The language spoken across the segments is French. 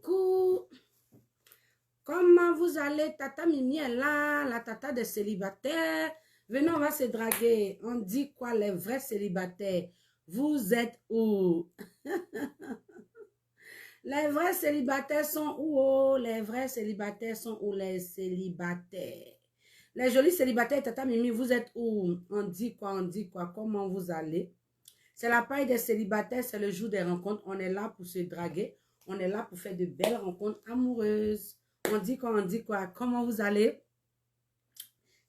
Coucou, comment vous allez? Tata Mimi est là, la tata des célibataires. Venez, on va se draguer. On dit quoi, les vrais célibataires? Vous êtes où? Les vrais célibataires sont où? Oh, les vrais célibataires sont où? Les célibataires. Les jolis célibataires, tata Mimi, vous êtes où? On dit quoi? On dit quoi? Comment vous allez? C'est la paille des célibataires, c'est le jour des rencontres. On est là pour se draguer. On est là pour faire de belles rencontres amoureuses. On dit quoi? On dit quoi? Comment vous allez?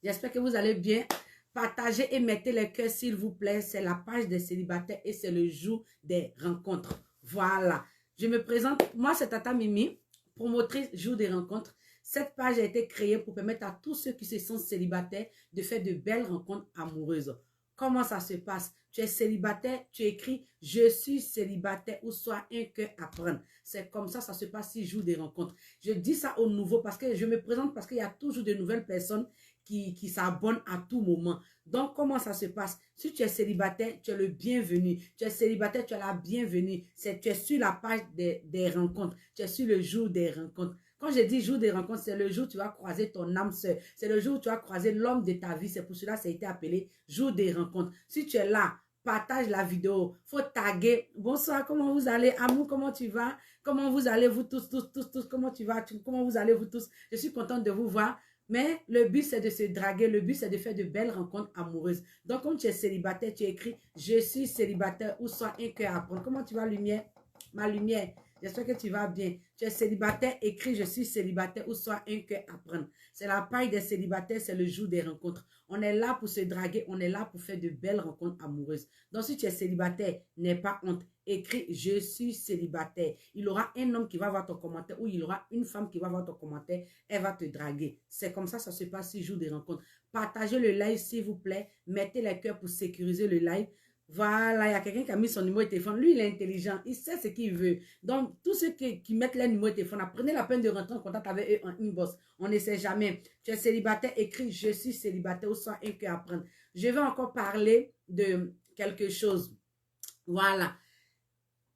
J'espère que vous allez bien. Partagez et mettez les cœurs, s'il vous plaît. C'est la page des célibataires et c'est le jour des rencontres. Voilà. Je me présente. Moi, c'est Tata Mimi, promotrice jour des rencontres. Cette page a été créée pour permettre à tous ceux qui se sentent célibataires de faire de belles rencontres amoureuses. Comment ça se passe? Tu es célibataire, tu écris « Je suis célibataire » ou soit un cœur à prendre. C'est comme ça se passe si je joue des rencontres. Je dis ça aux nouveaux parce que je me présente parce qu'il y a toujours de nouvelles personnes qui s'abonnent à tout moment. Donc, comment ça se passe? Si tu es célibataire, tu es le bienvenu. Tu es célibataire, tu es la bienvenue. Tu es sur la page des rencontres. Tu es sur le jour des rencontres. Quand je dis jour des rencontres, c'est le jour où tu vas croiser ton âme sœur. C'est le jour où tu vas croiser l'homme de ta vie. C'est pour cela que ça a été appelé jour des rencontres. Si tu es là, partage la vidéo. Faut taguer. Bonsoir, comment vous allez? Amour, comment tu vas? Comment vous allez vous tous? Comment tu vas? Comment vous allez vous tous? Je suis contente de vous voir. Mais le but, c'est de se draguer. Le but, c'est de faire de belles rencontres amoureuses. Donc, comme tu es célibataire, tu écris « Je suis célibataire » ou « Soit un cœur à prendre ». Comment tu vas, lumière? Ma lumière. J'espère que tu vas bien. Tu es célibataire, écris « Je suis célibataire » ou « Soit un cœur à prendre ». C'est la paille des célibataires, c'est le jour des rencontres. On est là pour se draguer, on est là pour faire de belles rencontres amoureuses. Donc, si tu es célibataire, n'aie pas honte. Écris « Je suis célibataire ». Il y aura un homme qui va voir ton commentaire ou il y aura une femme qui va voir ton commentaire. Elle va te draguer. C'est comme ça se passe si jour des rencontres. Partagez le live, s'il vous plaît. Mettez les cœurs pour sécuriser le live. Voilà, il y a quelqu'un qui a mis son numéro de téléphone. Lui, il est intelligent. Il sait ce qu'il veut. Donc, tous ceux qui mettent leur numéro de téléphone, prenez la peine de rentrer en contact avec eux en inbox. On ne sait jamais. Tu es célibataire, écris « Je suis célibataire » ou « Soit un cœur à prendre ». Je vais encore parler de quelque chose. Voilà.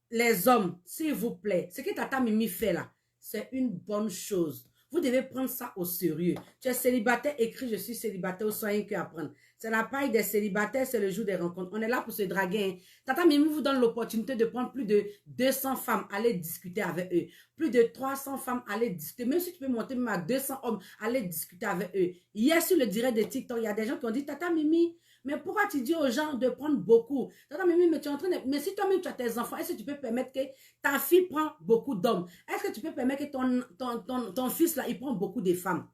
Les hommes, s'il vous plaît, ce que Tata Mimi fait là, c'est une bonne chose. Vous devez prendre ça au sérieux. Tu es célibataire, écris « Je suis célibataire » ou « Soit un cœur à prendre ». C'est la paille des célibataires, c'est le jour des rencontres. On est là pour se draguer. Hein. Tata Mimi vous donne l'opportunité de prendre plus de 200 femmes, aller discuter avec eux. Plus de 300 femmes, aller discuter. Même si tu peux monter même à 200 hommes, aller discuter avec eux. Hier, sur le direct de TikTok, il y a des gens qui ont dit « Tata Mimi, mais pourquoi tu dis aux gens de prendre beaucoup? Tata Mimi, mais tu es en train de... Mais si toi-même tu as tes enfants, est-ce que tu peux permettre que ta fille prend beaucoup d'hommes? Est-ce que tu peux permettre que ton fils là, il prend beaucoup de femmes?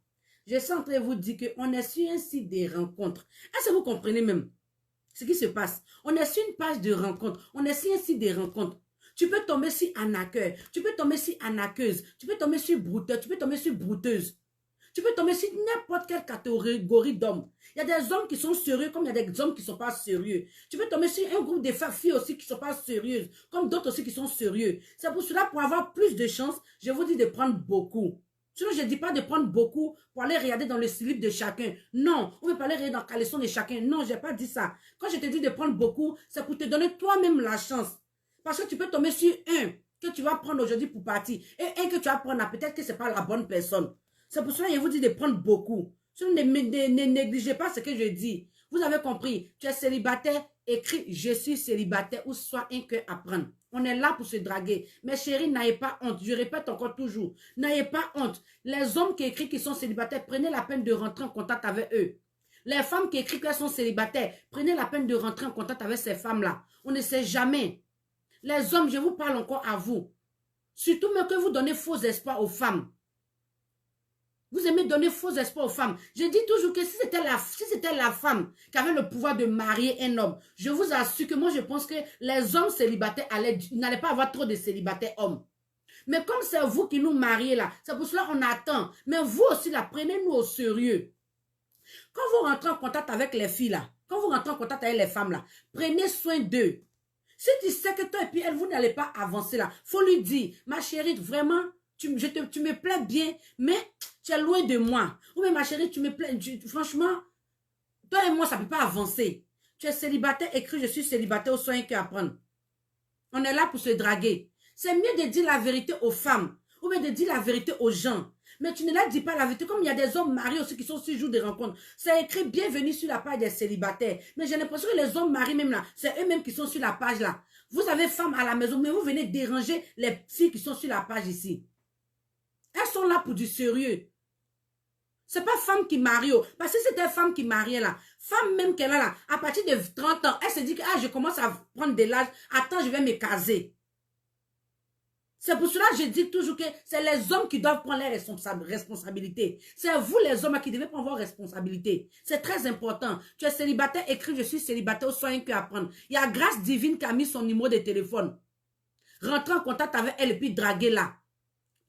Je suis en train de vous dire qu'on est sur un site de rencontres. Est-ce que vous comprenez même ce qui se passe? On est sur une page de rencontres. On est sur un site de rencontres. Tu peux tomber sur arnaqueur. Tu peux tomber sur arnaqueuse. Tu peux tomber sur brouteur. Tu peux tomber sur brouteuse. Tu peux tomber sur n'importe quelle catégorie d'hommes. Il y a des hommes qui sont sérieux comme il y a des hommes qui ne sont pas sérieux. Tu peux tomber sur un groupe de filles aussi qui ne sont pas sérieuses, comme d'autres aussi qui sont sérieux. C'est pour cela, pour avoir plus de chance, je vous dis de prendre beaucoup. Sinon, je ne dis pas de prendre beaucoup pour aller regarder dans le slip de chacun. Non, on ne veut pas aller regarder dans le caleçon de chacun. Non, je n'ai pas dit ça. Quand je te dis de prendre beaucoup, c'est pour te donner toi-même la chance. Parce que tu peux tomber sur un que tu vas prendre aujourd'hui pour partir et un que tu vas prendre, peut-être que ce n'est pas la bonne personne. C'est pour cela que je vous dis de prendre beaucoup. Sinon, ne négligez pas ce que je dis. Vous avez compris. Tu es célibataire, écris « Je suis célibataire » ou « Soit un cœur à prendre ». On est là pour se draguer. Mais chérie, n'ayez pas honte. Je répète encore toujours. N'ayez pas honte. Les hommes qui écrivent qu'ils sont célibataires, prenez la peine de rentrer en contact avec eux. Les femmes qui écrivent qu'elles sont célibataires, prenez la peine de rentrer en contact avec ces femmes-là. On ne sait jamais. Les hommes, je vous parle encore à vous. Surtout même que vous donnez faux espoirs aux femmes. Vous aimez donner faux espoirs aux femmes. Je dis toujours que si c'était la femme qui avait le pouvoir de marier un homme, je vous assure que moi je pense que les hommes célibataires n'allaient pas avoir trop de célibataires hommes. Mais comme c'est vous qui nous mariez là, c'est pour cela qu'on attend. Mais vous aussi là, prenez-nous au sérieux. Quand vous rentrez en contact avec les filles là, quand vous rentrez en contact avec les femmes là, prenez soin d'eux. Si tu sais que toi et puis elle, vous n'allez pas avancer là, faut lui dire, ma chérie, vraiment, tu me plais bien, mais tu es loin de moi. Ou mais ma chérie, tu me plais, franchement, toi et moi, ça ne peut pas avancer. Tu es célibataire, écris « Je suis célibataire » ou « Soit un cœur à prendre ». On est là pour se draguer. C'est mieux de dire la vérité aux femmes. Ou bien de dire la vérité aux gens. Mais tu ne leur dis pas la vérité. Comme il y a des hommes mariés aussi qui sont sur jour de rencontre. C'est écrit bienvenue sur la page des célibataires. Mais j'ai l'impression que les hommes mariés même là, c'est eux-mêmes qui sont sur la page là. Vous avez femme à la maison, mais vous venez déranger les filles qui sont sur la page ici. Elles sont là pour du sérieux. C'est pas femme qui marie. Parce que c'était femme qui mariait là. Femme même qu'elle a là, à partir de 30 ans, elle se dit que ah, je commence à prendre de l'âge. Attends, je vais me caser. C'est pour cela que je dis toujours que c'est les hommes qui doivent prendre les responsabilités. C'est vous les hommes qui devez prendre vos responsabilités. C'est très important. Tu es célibataire, écris je suis célibataire, soit un que à prendre. Il y a Grâce Divine qui a mis son numéro de téléphone. Rentrez en contact avec elle et puis draguez là.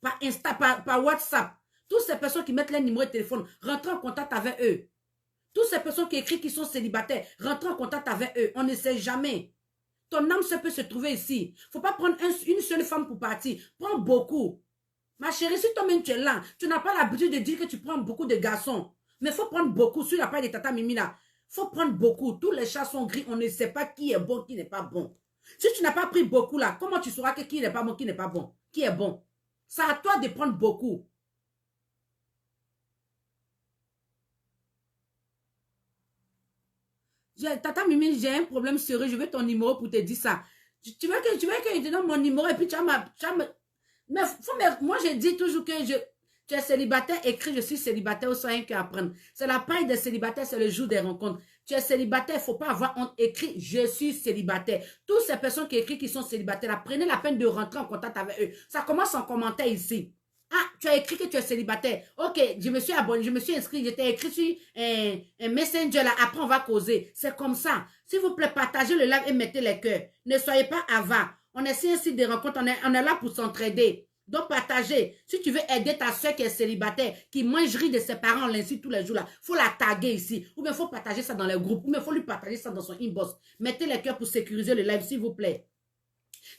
Par Insta, par WhatsApp. Toutes ces personnes qui mettent les numéros de téléphone, rentrez en contact avec eux. Toutes ces personnes qui écrivent qui sont célibataires, rentrez en contact avec eux. On ne sait jamais. Ton âme peut se trouver ici. Il ne faut pas prendre une seule femme pour partir. Prends beaucoup. Ma chérie, si toi-même tu es là, tu n'as pas l'habitude de dire que tu prends beaucoup de garçons. Mais il faut prendre beaucoup. Sur la page de Tata Mimi là, il faut prendre beaucoup. Tous les chats sont gris. On ne sait pas qui est bon, qui n'est pas bon. Si tu n'as pas pris beaucoup là, comment tu sauras que qui n'est pas bon, qui n'est pas bon? Qui est bon? C'est à toi de prendre beaucoup. Tata Mimi, j'ai un problème sérieux, je veux ton numéro pour te dire ça. Tu veux que je te donne mon numéro et puis tu as Mais moi, je dis toujours que tu es célibataire, écris je suis célibataire ou soit rien qu'à apprendre. C'est la paille des célibataires, c'est le jour des rencontres. Tu es célibataire, il ne faut pas avoir honte, écris je suis célibataire. Toutes ces personnes qui écrivent qui sont célibataires, là, prenez la peine de rentrer en contact avec eux. Ça commence en commentaire ici. Ah, tu as écrit que tu es célibataire. Ok, je me suis abonné, je me suis inscrit, je t'ai écrit sur un messenger là. Après, on va causer. C'est comme ça. S'il vous plaît, partagez le live et mettez les cœurs. Ne soyez pas avares. On essaie ainsi de rencontres. On est là pour s'entraider. Donc, partagez. Si tu veux aider ta soeur qui est célibataire, qui mangerie de ses parents l'insulte tous les jours là, il faut la taguer ici. Ou bien, il faut partager ça dans les groupes. Ou bien, il faut lui partager ça dans son inbox. Mettez les cœurs pour sécuriser le live, s'il vous plaît.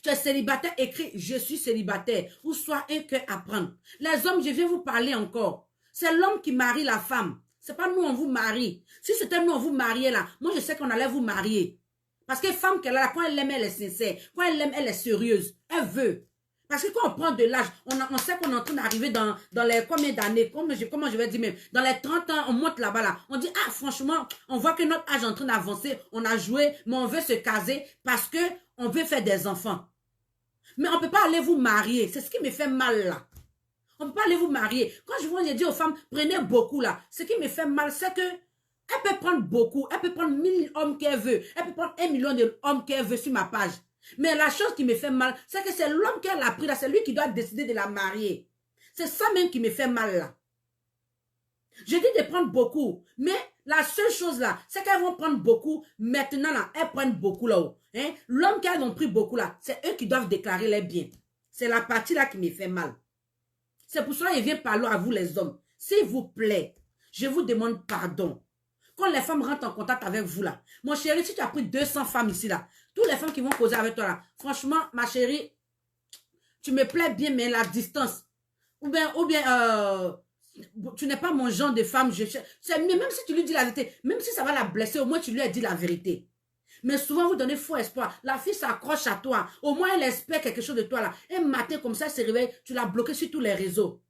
Tu es célibataire, écris je suis célibataire ou soit un cœur à prendre. Les hommes, je viens vous parler encore. C'est l'homme qui marie la femme. C'est pas nous, on vous marie. Si c'était nous, on vous mariait là, moi je sais qu'on allait vous marier. Parce que femme qu'elle a là, quand elle l'aime, elle est sincère. Quand elle l'aime, elle est sérieuse. Elle veut. Parce que quand on prend de l'âge, on sait qu'on est en train d'arriver dans les combien d'années, comment je vais dire même, dans les 30 ans, on monte là-bas là. On dit, ah franchement, on voit que notre âge est en train d'avancer, on a joué, mais on veut se caser parce que on veut faire des enfants. Mais on ne peut pas aller vous marier. C'est ce qui me fait mal là. On ne peut pas aller vous marier. Quand je dis aux femmes, prenez beaucoup là. Ce qui me fait mal, c'est que elle peut prendre beaucoup. Elle peut prendre 1000 hommes qu'elle veut. Elle peut prendre 1 million d'hommes qu'elle veut sur ma page. Mais la chose qui me fait mal, c'est que c'est l'homme qu'elle a pris là. C'est lui qui doit décider de la marier. C'est ça même qui me fait mal là. Je dis de prendre beaucoup. Mais la seule chose là, c'est qu'elles vont prendre beaucoup. Maintenant là, elles prennent beaucoup là-haut. Hein? L'homme qu'elles ont pris beaucoup là, c'est eux qui doivent déclarer les biens. C'est la partie là qui me fait mal. C'est pour cela que je viens parler à vous les hommes. S'il vous plaît, je vous demande pardon. Quand les femmes rentrent en contact avec vous là, mon chéri, si tu as pris 200 femmes ici là, toutes les femmes qui vont causer avec toi là, franchement, ma chérie, tu me plais bien, mais la distance. Ou bien, tu n'es pas mon genre de femme. C'est mieux, même si tu lui dis la vérité, même si ça va la blesser, au moins tu lui as dit la vérité. Mais souvent, vous donnez faux espoir. La fille s'accroche à toi. Au moins, elle espère quelque chose de toi là. Un matin comme ça, elle se réveille, tu l'as bloqué sur tous les réseaux.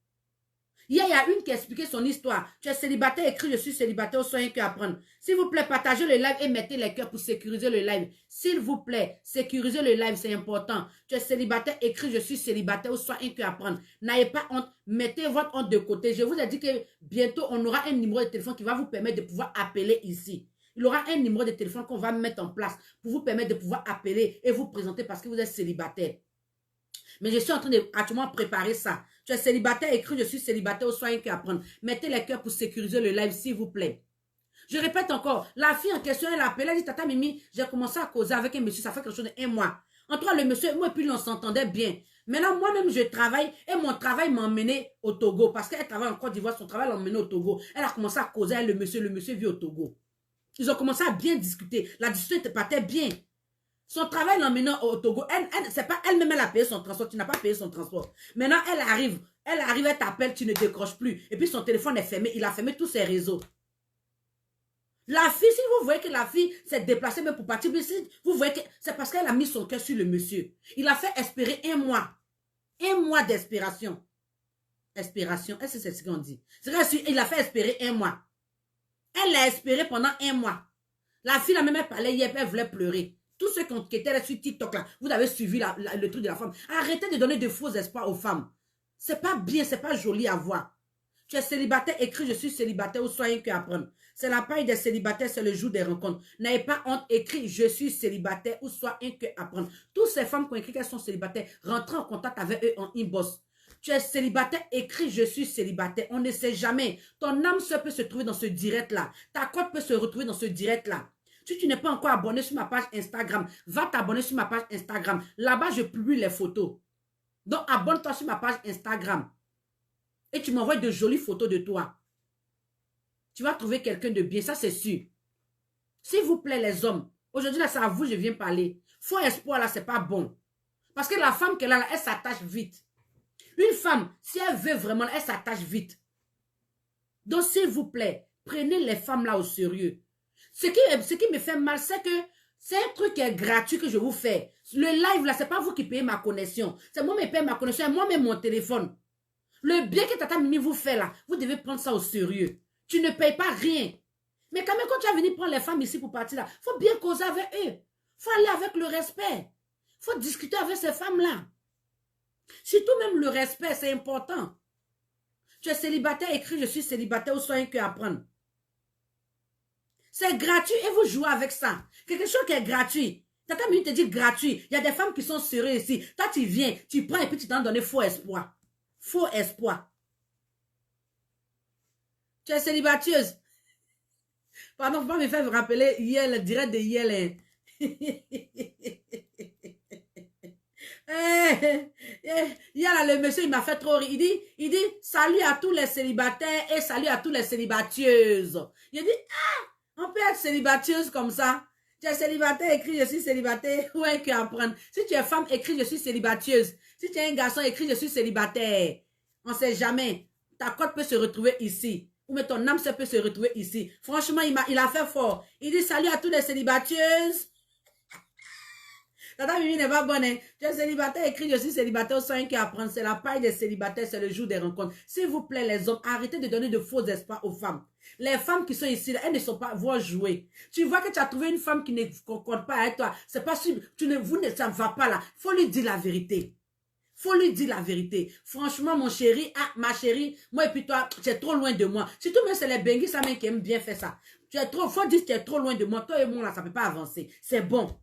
Hier, il y a une qui a expliqué son histoire. Tu es célibataire, écrit je suis célibataire, soyez un cœur à prendre. S'il vous plaît, partagez le live et mettez les cœurs pour sécuriser le live. S'il vous plaît, sécurisez le live, c'est important. Tu es célibataire, écrit je suis célibataire, soit un cœur à prendre. N'ayez pas honte, mettez votre honte de côté. Je vous ai dit que bientôt, on aura un numéro de téléphone qui va vous permettre de pouvoir appeler ici. Il y aura un numéro de téléphone qu'on va mettre en place pour vous permettre de pouvoir appeler et vous présenter parce que vous êtes célibataire. Mais je suis en train de actuellement préparer ça. Tu es célibataire, écris je suis célibataire ou soit un cœur à prendre. Mettez les cœurs pour sécuriser le live, s'il vous plaît. Je répète encore, la fille en question, elle a appelé, elle dit, Tata Mimi, j'ai commencé à causer avec un monsieur, ça fait quelque chose de 1 mois. Entre le monsieur et moi, puis on s'entendait bien. Maintenant, moi-même, je travaille et mon travail m'a emmené au Togo. Parce qu'elle travaille en Côte d'Ivoire, son travail l'a emmené au Togo. Elle a commencé à causer avec le monsieur vit au Togo. Ils ont commencé à bien discuter. La discussion partait bien. Son travail l'emmenant au Togo. C'est pas elle-même, elle a payé son transport. Tu n'as pas payé son transport. Maintenant, elle arrive, elle t'appelle, tu ne décroches plus. Et puis son téléphone est fermé. Il a fermé tous ses réseaux. La fille, si vous voyez que la fille s'est déplacée même pour partir, vous voyez que c'est parce qu'elle a mis son cœur sur le monsieur. Il a fait espérer 1 mois. 1 mois d'espération. Expiration. Est-ce que c'est ce qu'on dit? C'est vrai, il a fait espérer 1 mois. Elle l'a espéré pendant 1 mois. La fille a même parlé hier, elle voulait pleurer. Tous ceux qui étaient là sur TikTok, là, vous avez suivi le truc de la femme. Arrêtez de donner de faux espoirs aux femmes. C'est pas bien, c'est pas joli à voir. Tu es célibataire, écris je suis célibataire ou soyez que apprendre. C'est la paille des célibataires, c'est le jour des rencontres. N'ayez pas honte, écris je suis célibataire ou soit un que apprendre. Toutes ces femmes qui ont écrit qu'elles sont célibataires, rentrez en contact avec eux en inbox. Tu es célibataire, écris je suis célibataire. On ne sait jamais. Ton âme seule peut se trouver dans ce direct-là. Ta cote peut se retrouver dans ce direct-là. Si tu n'es pas encore abonné sur ma page Instagram, va t'abonner sur ma page Instagram. Là-bas, je publie les photos. Donc, abonne-toi sur ma page Instagram. Et tu m'envoies de jolies photos de toi. Tu vas trouver quelqu'un de bien, ça c'est sûr. S'il vous plaît, les hommes, aujourd'hui, là, c'est à vous que je viens parler. Faux espoir, là, c'est pas bon. Parce que la femme qu'elle a là, elle s'attache vite. Une femme, si elle veut vraiment, elle s'attache vite. Donc, s'il vous plaît, prenez les femmes là au sérieux. Ce qui me fait mal, c'est que c'est un truc qui est gratuit que je vous fais. Le live là, c'est pas vous qui payez ma connexion. C'est moi qui paye ma connexion et moi-même mon téléphone. Le bien que Tata Mimi vous fait là, vous devez prendre ça au sérieux. Tu ne payes pas rien. Mais quand même, quand tu vas venir prendre les femmes ici pour partir là, il faut bien causer avec eux. Il faut aller avec le respect. Il faut discuter avec ces femmes-là. Surtout même le respect, c'est important. Tu es célibataire, écris je suis célibataire ou soyez que apprendre. C'est gratuit et vous jouez avec ça. Quelque chose qui est gratuit. Tata Mimi te dit gratuit. Il y a des femmes qui sont sérieuses ici. Toi, tu viens, tu prends et puis tu t'en donnes faux espoir. Faux espoir. Tu es célibateuse. Pardon, faut pas me faire rappeler hier, le direct de hier. Hier, là, le monsieur, il m'a fait trop rire. Il dit, salut à tous les célibataires et salut à tous les célibatieuses. Il dit, on peut être célibateuse comme ça. Tu es célibataire, écris je suis célibataire. Ouais, que apprendre. Si tu es femme, écris je suis célibateuse. Si tu es un garçon, écris je suis célibataire. On ne sait jamais. Ta cote peut se retrouver ici. Ou mais ton âme peut se retrouver ici. Franchement, il a fait fort. Il dit salut à tous les célibatieuses. Tata Mimi n'est pas bonne. Hein? Tu es célibataire, écris je suis célibataire, sans qui apprendre. C'est la paille des célibataires, c'est le jour des rencontres. S'il vous plaît, les hommes, arrêtez de donner de faux espoirs aux femmes. Les femmes qui sont ici, elles ne sont pas vont jouer. Tu vois que tu as trouvé une femme qui ne concorde pas avec toi. C'est pas sûr, ça ne va pas là. Il faut lui dire la vérité. Faut lui dire la vérité. Franchement, mon chéri, ma chérie, moi et puis toi, tu es trop loin de moi. Surtout même c'est les benguis, ça même qui aiment bien faire ça. Faut dire que tu es trop loin de moi. Toi et moi là, ça ne peut pas avancer. C'est bon.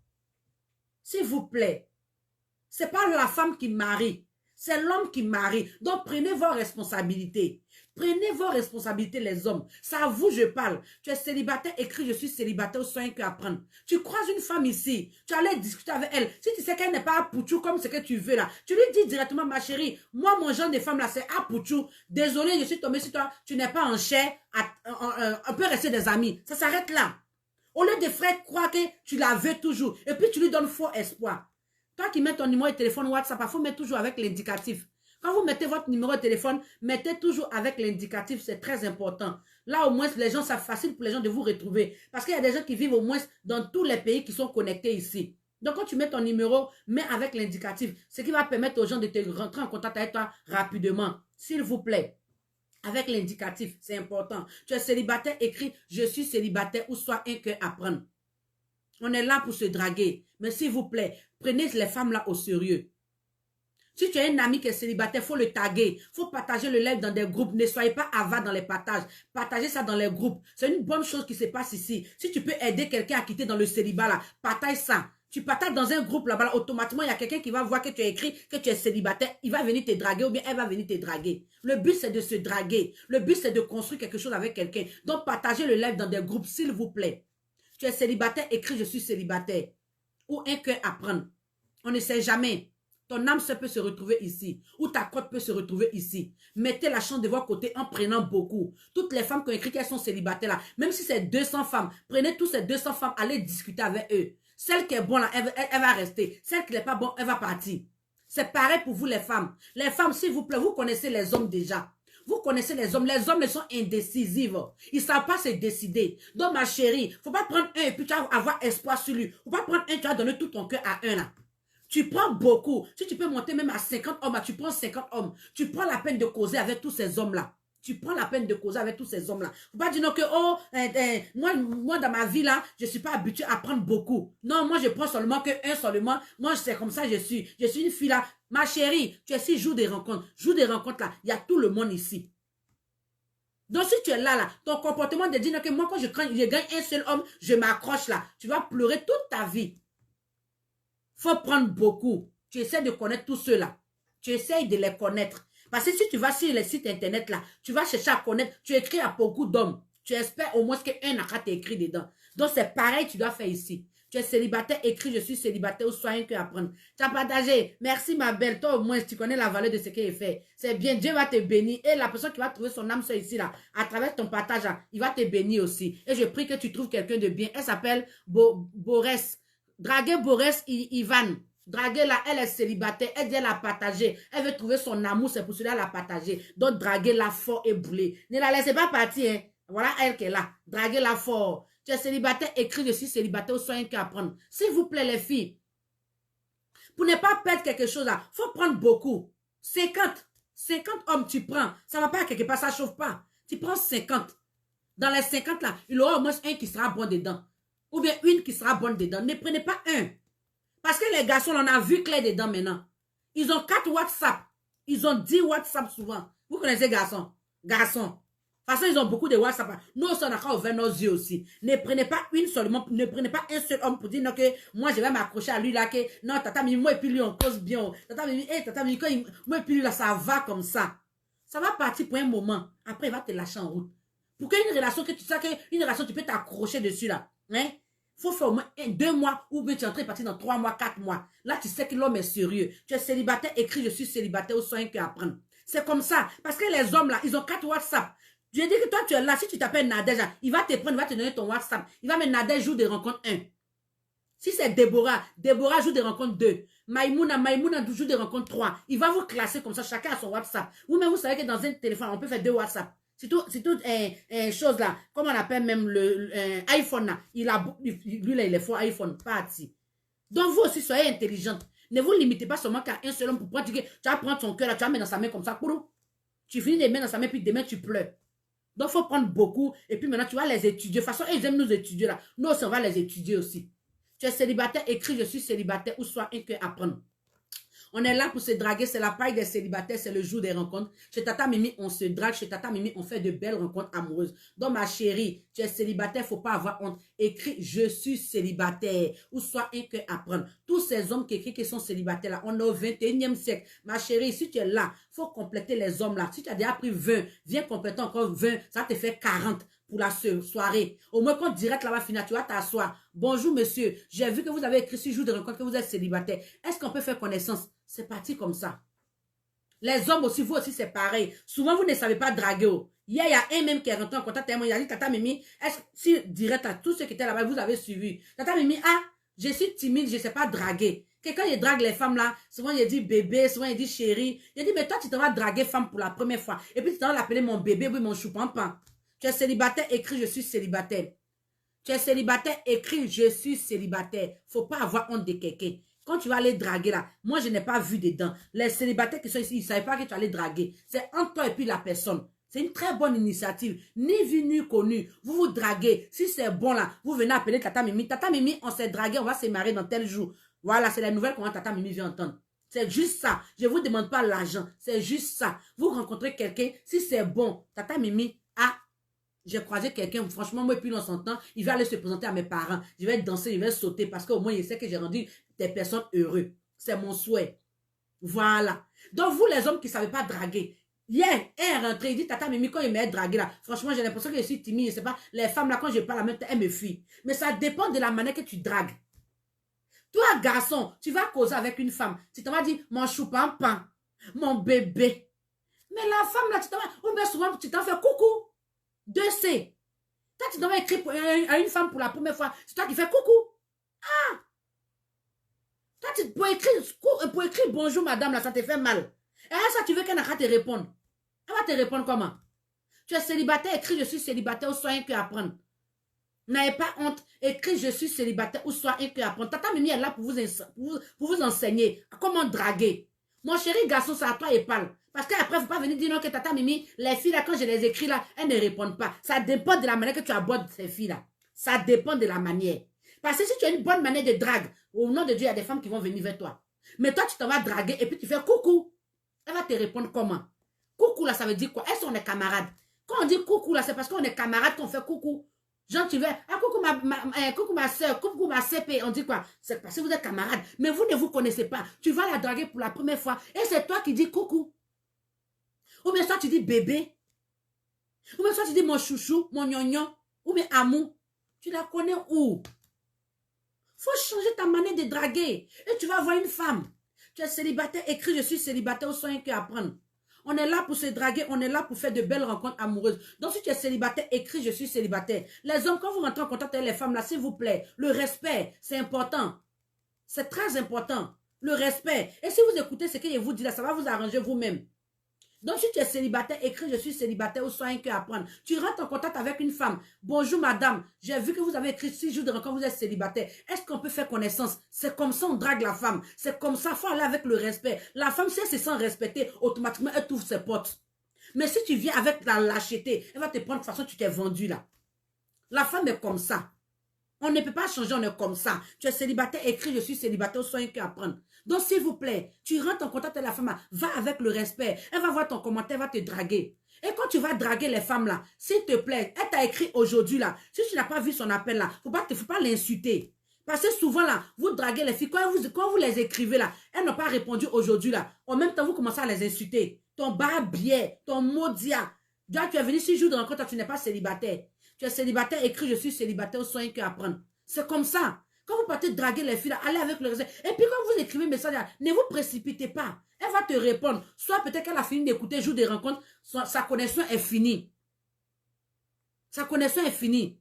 S'il vous plaît. C'est pas la femme qui marie. C'est l'homme qui marie. Donc, prenez vos responsabilités. Prenez vos responsabilités, les hommes. C'est à vous, je parle. Tu es célibataire, écris je suis célibataire, soyez que apprendre. Tu croises une femme ici, tu allais discuter avec elle. Si tu sais qu'elle n'est pas à Pouchou comme ce que tu veux là, tu lui dis directement, ma chérie, moi, mon genre de femme là, c'est à Pouchou. Désolé, je suis tombée sur toi. Tu n'es pas en chair. On peut rester des amis. Ça s'arrête là. Au lieu de faire croire que tu la veux toujours. Et puis, tu lui donnes faux espoir. Toi qui mets ton numéro de téléphone WhatsApp, il faut mettre toujours avec l'indicatif. Quand vous mettez votre numéro de téléphone, mettez toujours avec l'indicatif, c'est très important. Là, au moins, les gens, c'est facile pour les gens de vous retrouver. Parce qu'il y a des gens qui vivent au moins dans tous les pays qui sont connectés ici. Donc, quand tu mets ton numéro, mets avec l'indicatif, ce qui va permettre aux gens de te rentrer en contact avec toi rapidement. S'il vous plaît. Avec l'indicatif, c'est important. Tu es célibataire, écris « Je suis célibataire » ou soit un cœur à prendre. On est là pour se draguer. Mais s'il vous plaît, prenez les femmes là au sérieux. Si tu as un ami qui est célibataire, il faut le taguer. Il faut partager le live dans des groupes. Ne soyez pas avare dans les partages. Partagez ça dans les groupes. C'est une bonne chose qui se passe ici. Si tu peux aider quelqu'un à quitter dans le célibat là, partage ça. Tu partages dans un groupe là-bas, là, automatiquement, il y a quelqu'un qui va voir que tu as écrit que tu es célibataire. Il va venir te draguer ou bien elle va venir te draguer. Le but, c'est de se draguer. Le but, c'est de construire quelque chose avec quelqu'un. Donc, partagez le live dans des groupes, s'il vous plaît. Tu es célibataire, écris « Je suis célibataire » ou un cœur à prendre. On ne sait jamais. Ton âme peut se retrouver ici. Ou ta cote peut se retrouver ici. Mettez la chance de votre côté en prenant beaucoup. Toutes les femmes qui ont écrit qu'elles sont célibataires là, même si c'est 200 femmes, prenez toutes ces 200 femmes, allez discuter avec eux. Celle qui est bonne là, elle va rester. Celle qui n'est pas bonne, elle va partir. C'est pareil pour vous les femmes. Les femmes, s'il vous plaît, vous connaissez les hommes déjà. Vous connaissez les hommes. Les hommes, ils sont indécisifs. Ils ne savent pas se décider. Donc, ma chérie, il ne faut pas prendre un et puis tu vas avoir espoir sur lui. Il ne faut pas prendre un, tu vas donner tout ton cœur à un là. Tu prends beaucoup. Si tu peux monter même à 50 hommes, tu prends 50 hommes. Tu prends la peine de causer avec tous ces hommes-là. Tu prends la peine de causer avec tous ces hommes-là. Faut pas dire non que, oh, moi, dans ma vie, là, je ne suis pas habituée à prendre beaucoup. Non, moi, je prends seulement que un seulement. Moi, c'est comme ça, je suis. Je suis une fille, là. Ma chérie, tu es ici, joue des rencontres. Joue des rencontres, là. Il y a tout le monde ici. Donc, si tu es là, là, ton comportement de dire que moi, quand je gagne un seul homme, je m'accroche là. Tu vas pleurer toute ta vie. Faut prendre beaucoup. Tu essaies de connaître tous ceux-là. Tu essaies de les connaître. Parce que si tu vas sur les sites internet là, tu vas chercher à connaître, tu écris à beaucoup d'hommes. Tu espères au moins qu'un n'a qu'à t'écrire dedans. Donc c'est pareil, tu dois faire ici. Tu es célibataire, écris je suis célibataire ou sois un que apprendre. Tu as partagé. Merci ma belle. Toi au moins tu connais la valeur de ce qui est fait. C'est bien, Dieu va te bénir. Et la personne qui va trouver son âme sœur ici là, à travers ton partage là, il va te bénir aussi. Et je prie que tu trouves quelqu'un de bien. Elle s'appelle Borès. Draguer Borès Ivan. Draguer là, elle est célibataire, elle dit elle a partagé. Elle veut trouver son amour, c'est pour cela qu'elle a partagé. Donc draguer la fort et bouler. Ne la laissez pas partir, hein. Voilà elle qui est là. Draguer la fort. Tu es célibataire, écris je suis célibataire ou soyez qu'à prendre. S'il vous plaît les filles, pour ne pas perdre quelque chose là, il faut prendre beaucoup. 50 hommes tu prends. Ça ne va pas quelque part, ça ne chauffe pas. Tu prends 50. Dans les 50 là, il y aura au moins un qui sera bon dedans. Ou bien une qui sera bonne dedans. Ne prenez pas un. Parce que les garçons, on a vu clair dedans maintenant. Ils ont 4 WhatsApp. Ils ont 10 WhatsApp souvent. Vous connaissez garçons? Garçons. De toute façon, ils ont beaucoup de WhatsApp. Nous, on a ouvert nos yeux aussi. Ne prenez pas une seulement, ne prenez pas un seul homme pour dire non, que moi, je vais m'accrocher à lui là, que non, tata Mimi, moi et puis lui, on cause bien. Tata Mimi, tata Mimi, moi et puis lui là, ça va comme ça. Ça va partir pour un moment. Après, il va te lâcher en route. Pour qu'une relation, que tu sais qu'une relation, tu peux t'accrocher dessus là. Hein? Faut faire au moins 2 mois ou bien tu es en train de partir dans 3 mois, 4 mois. Là, tu sais que l'homme est sérieux. Tu es célibataire, écris je suis célibataire ou soin que apprendre. C'est comme ça. Parce que les hommes là, ils ont 4 WhatsApp. Je dis que toi, tu es là. Si tu t'appelles Nadège, il va te prendre, il va te donner ton WhatsApp. Il va mettre Nadège joue des rencontres 1. Si c'est Déborah, Déborah joue des rencontres 2. Maïmouna joue des rencontres 3. Il va vous classer comme ça, chacun a son WhatsApp. Vous-même, vous savez que dans un téléphone, on peut faire 2 WhatsApp. C'est tout chose là, comme on appelle même le iPhone là. Lui là, il est fort iPhone, parti. Donc vous aussi, soyez intelligente. Ne vous limitez pas seulement qu'à un seul homme pour prendre. Tu vas prendre son cœur là, tu vas mettre dans sa main comme ça. Tu finis de mettre dans sa main, puis demain tu pleures. Donc il faut prendre beaucoup. Et puis maintenant, tu vas les étudier. De toute façon, ils aiment nous étudier là. Nous aussi, on va les étudier aussi. Tu es célibataire, écris je suis célibataire ou soit un cœur à prendre. On est là pour se draguer, c'est la paille des célibataires, c'est le jour des rencontres. Chez Tata Mimi, on se drague, chez Tata Mimi, on fait de belles rencontres amoureuses. Donc ma chérie, tu es célibataire, faut pas avoir honte. Écris je suis célibataire ou soit un cœur à prendre. Tous ces hommes qui écrivent qu'ils sont célibataires là, on est au 21e siècle. Ma chérie, si tu es là, faut compléter les hommes là. Si tu as déjà pris 20, viens compléter encore 20, ça te fait 40. Pour la soirée. Au moins, quand direct là-bas finir, tu vas t'asseoir. Bonjour, monsieur. J'ai vu que vous avez écrit 6 jours de rencontre, que vous êtes célibataire. Est-ce qu'on peut faire connaissance? C'est parti comme ça. Les hommes aussi, vous aussi, c'est pareil. Souvent, vous ne savez pas draguer. Hier, il y a un même qui est rentré en contact avec moi. Il a dit, Tata Mimi, est-ce si direct à tous ceux qui étaient là-bas, vous avez suivi. Tata Mimi, ah, je suis timide, je ne sais pas draguer. Quelqu'un, il drague les femmes là. Souvent, il dit bébé, souvent, il dit chérie. Il dit, mais toi, tu t'en vas draguer femme pour la première fois. Et puis, tu t'en vas l'appeler mon bébé, oui, mon choupan-pan. Tu es célibataire, écris je suis célibataire. Tu es célibataire, écris je suis célibataire. Faut pas avoir honte de quelqu'un. Quand tu vas aller draguer là, moi je n'ai pas vu dedans. Les célibataires qui sont ici, ils ne savent pas que tu vas aller draguer. C'est entre toi et puis la personne. C'est une très bonne initiative. Ni vu ni connu. Vous vous draguez. Si c'est bon là, vous venez appeler Tata Mimi. Tata Mimi, on s'est dragué, on va se marier dans tel jour. Voilà, c'est la nouvelle qu'on Tata Mimi vient entendre. C'est juste ça. Je ne vous demande pas l'argent. C'est juste ça. Vous rencontrez quelqu'un, si c'est bon, Tata Mimi, ah, j'ai croisé quelqu'un, franchement, moi, puis on s'entend, il va aller se présenter à mes parents. Je vais danser, je vais sauter parce qu'au moins, il sait que j'ai rendu des personnes heureuses. C'est mon souhait. Voilà. Donc, vous, les hommes qui ne savez pas draguer, hier, elle est rentrée, il dit, Tata Mimi, quand il m'a dragué là, franchement, j'ai l'impression que je suis timide, je sais pas, les femmes là, quand je parle à même temps, elles me fuient. Mais ça dépend de la manière que tu dragues. Toi, garçon, tu vas causer avec une femme, tu t'en vas dire, mon choupan-pan, mon bébé. Mais la femme là, tu t'en vas, ou bien souvent, tu t'en fais coucou. 2C. Toi, tu dois écrire à une femme pour la première fois. C'est toi qui fais coucou. Ah! Toi, tu peux écrire bonjour madame, là, ça te fait mal. Et là, ça, tu veux qu'elle n'a qu'à te répondre. Elle va te répondre comment? Tu es célibataire, écris je suis célibataire ou sois un que apprendre. N'ayez pas honte. Écris je suis célibataire ou soit un cœur à prendre. Tata Mimi est là pour vous enseigner comment draguer. Mon chéri garçon, c'est à toi et parle. Parce qu'après, il ne faut pas venir dire non que Tata Mimi, les filles là, quand je les écris là, elles ne répondent pas. Ça dépend de la manière que tu abordes ces filles là. Ça dépend de la manière. Parce que si tu as une bonne manière de drague, au nom de Dieu, il y a des femmes qui vont venir vers toi. Mais toi, tu t'en vas draguer et puis tu fais coucou. Elle va te répondre comment? Coucou là, ça veut dire quoi? Est-ce qu'on est camarades? Quand on dit coucou là, c'est parce qu'on est camarades qu'on fait coucou. Genre, tu veux, ah, coucou ma soeur, coucou ma CP, on dit quoi? C'est parce que vous êtes camarades, mais vous ne vous connaissez pas. Tu vas la draguer pour la première fois et c'est toi qui dis coucou. Ou bien soit tu dis bébé. Ou bien soit tu dis mon chouchou, mon gnognon, ou bien amour. Tu la connais où? Faut changer ta manière de draguer. Et tu vas voir une femme. Tu es célibataire, écris je suis célibataire ou soit un cœur à prendre. On est là pour se draguer, on est là pour faire de belles rencontres amoureuses. Donc si tu es célibataire, écris je suis célibataire. Les hommes, quand vous rentrez en contact avec les femmes là, s'il vous plaît, le respect, c'est important. C'est très important. Le respect. Et si vous écoutez ce que je vous dis là, ça va vous arranger vous-même. Donc, si tu es célibataire, écris je suis célibataire ou soit un cœur à prendre. Tu rentres en contact avec une femme. Bonjour madame, j'ai vu que vous avez écrit 6 jours de rencontre, vous êtes célibataire. Est-ce qu'on peut faire connaissance? C'est comme ça on drague la femme. C'est comme ça, il faut aller avec le respect. La femme, si elle se sent respectée, automatiquement, elle t'ouvre ses portes. Mais si tu viens avec la lâcheté, elle va te prendre de toute façon, tu t'es vendu là. La femme est comme ça. On ne peut pas changer, on est comme ça. Tu es célibataire, écris je suis célibataire, soit un cœur à prendre. Donc, s'il vous plaît, tu rentres en contact avec la femme, va avec le respect. Elle va voir ton commentaire, elle va te draguer. Et quand tu vas draguer les femmes là, s'il te plaît, elle t'a écrit aujourd'hui là. Si tu n'as pas vu son appel là, faut pas l'insulter. Parce que souvent là, vous draguez les filles, quand vous les écrivez là, elles n'ont pas répondu aujourd'hui là. En même temps, vous commencez à les insulter. Ton barbier, ton maudia. Tu es venu 6 jours de rencontre, tu n'es pas célibataire. Tu es célibataire, écris je suis célibataire, sois un cœur à prendre. C'est comme ça. Quand vous partez draguer les filles, là, allez avec le respect. Et puis quand vous écrivez un message, là, ne vous précipitez pas. Elle va te répondre. Soit peut-être qu'elle a fini d'écouter jour des rencontres, sa connexion est finie. Sa connexion est finie.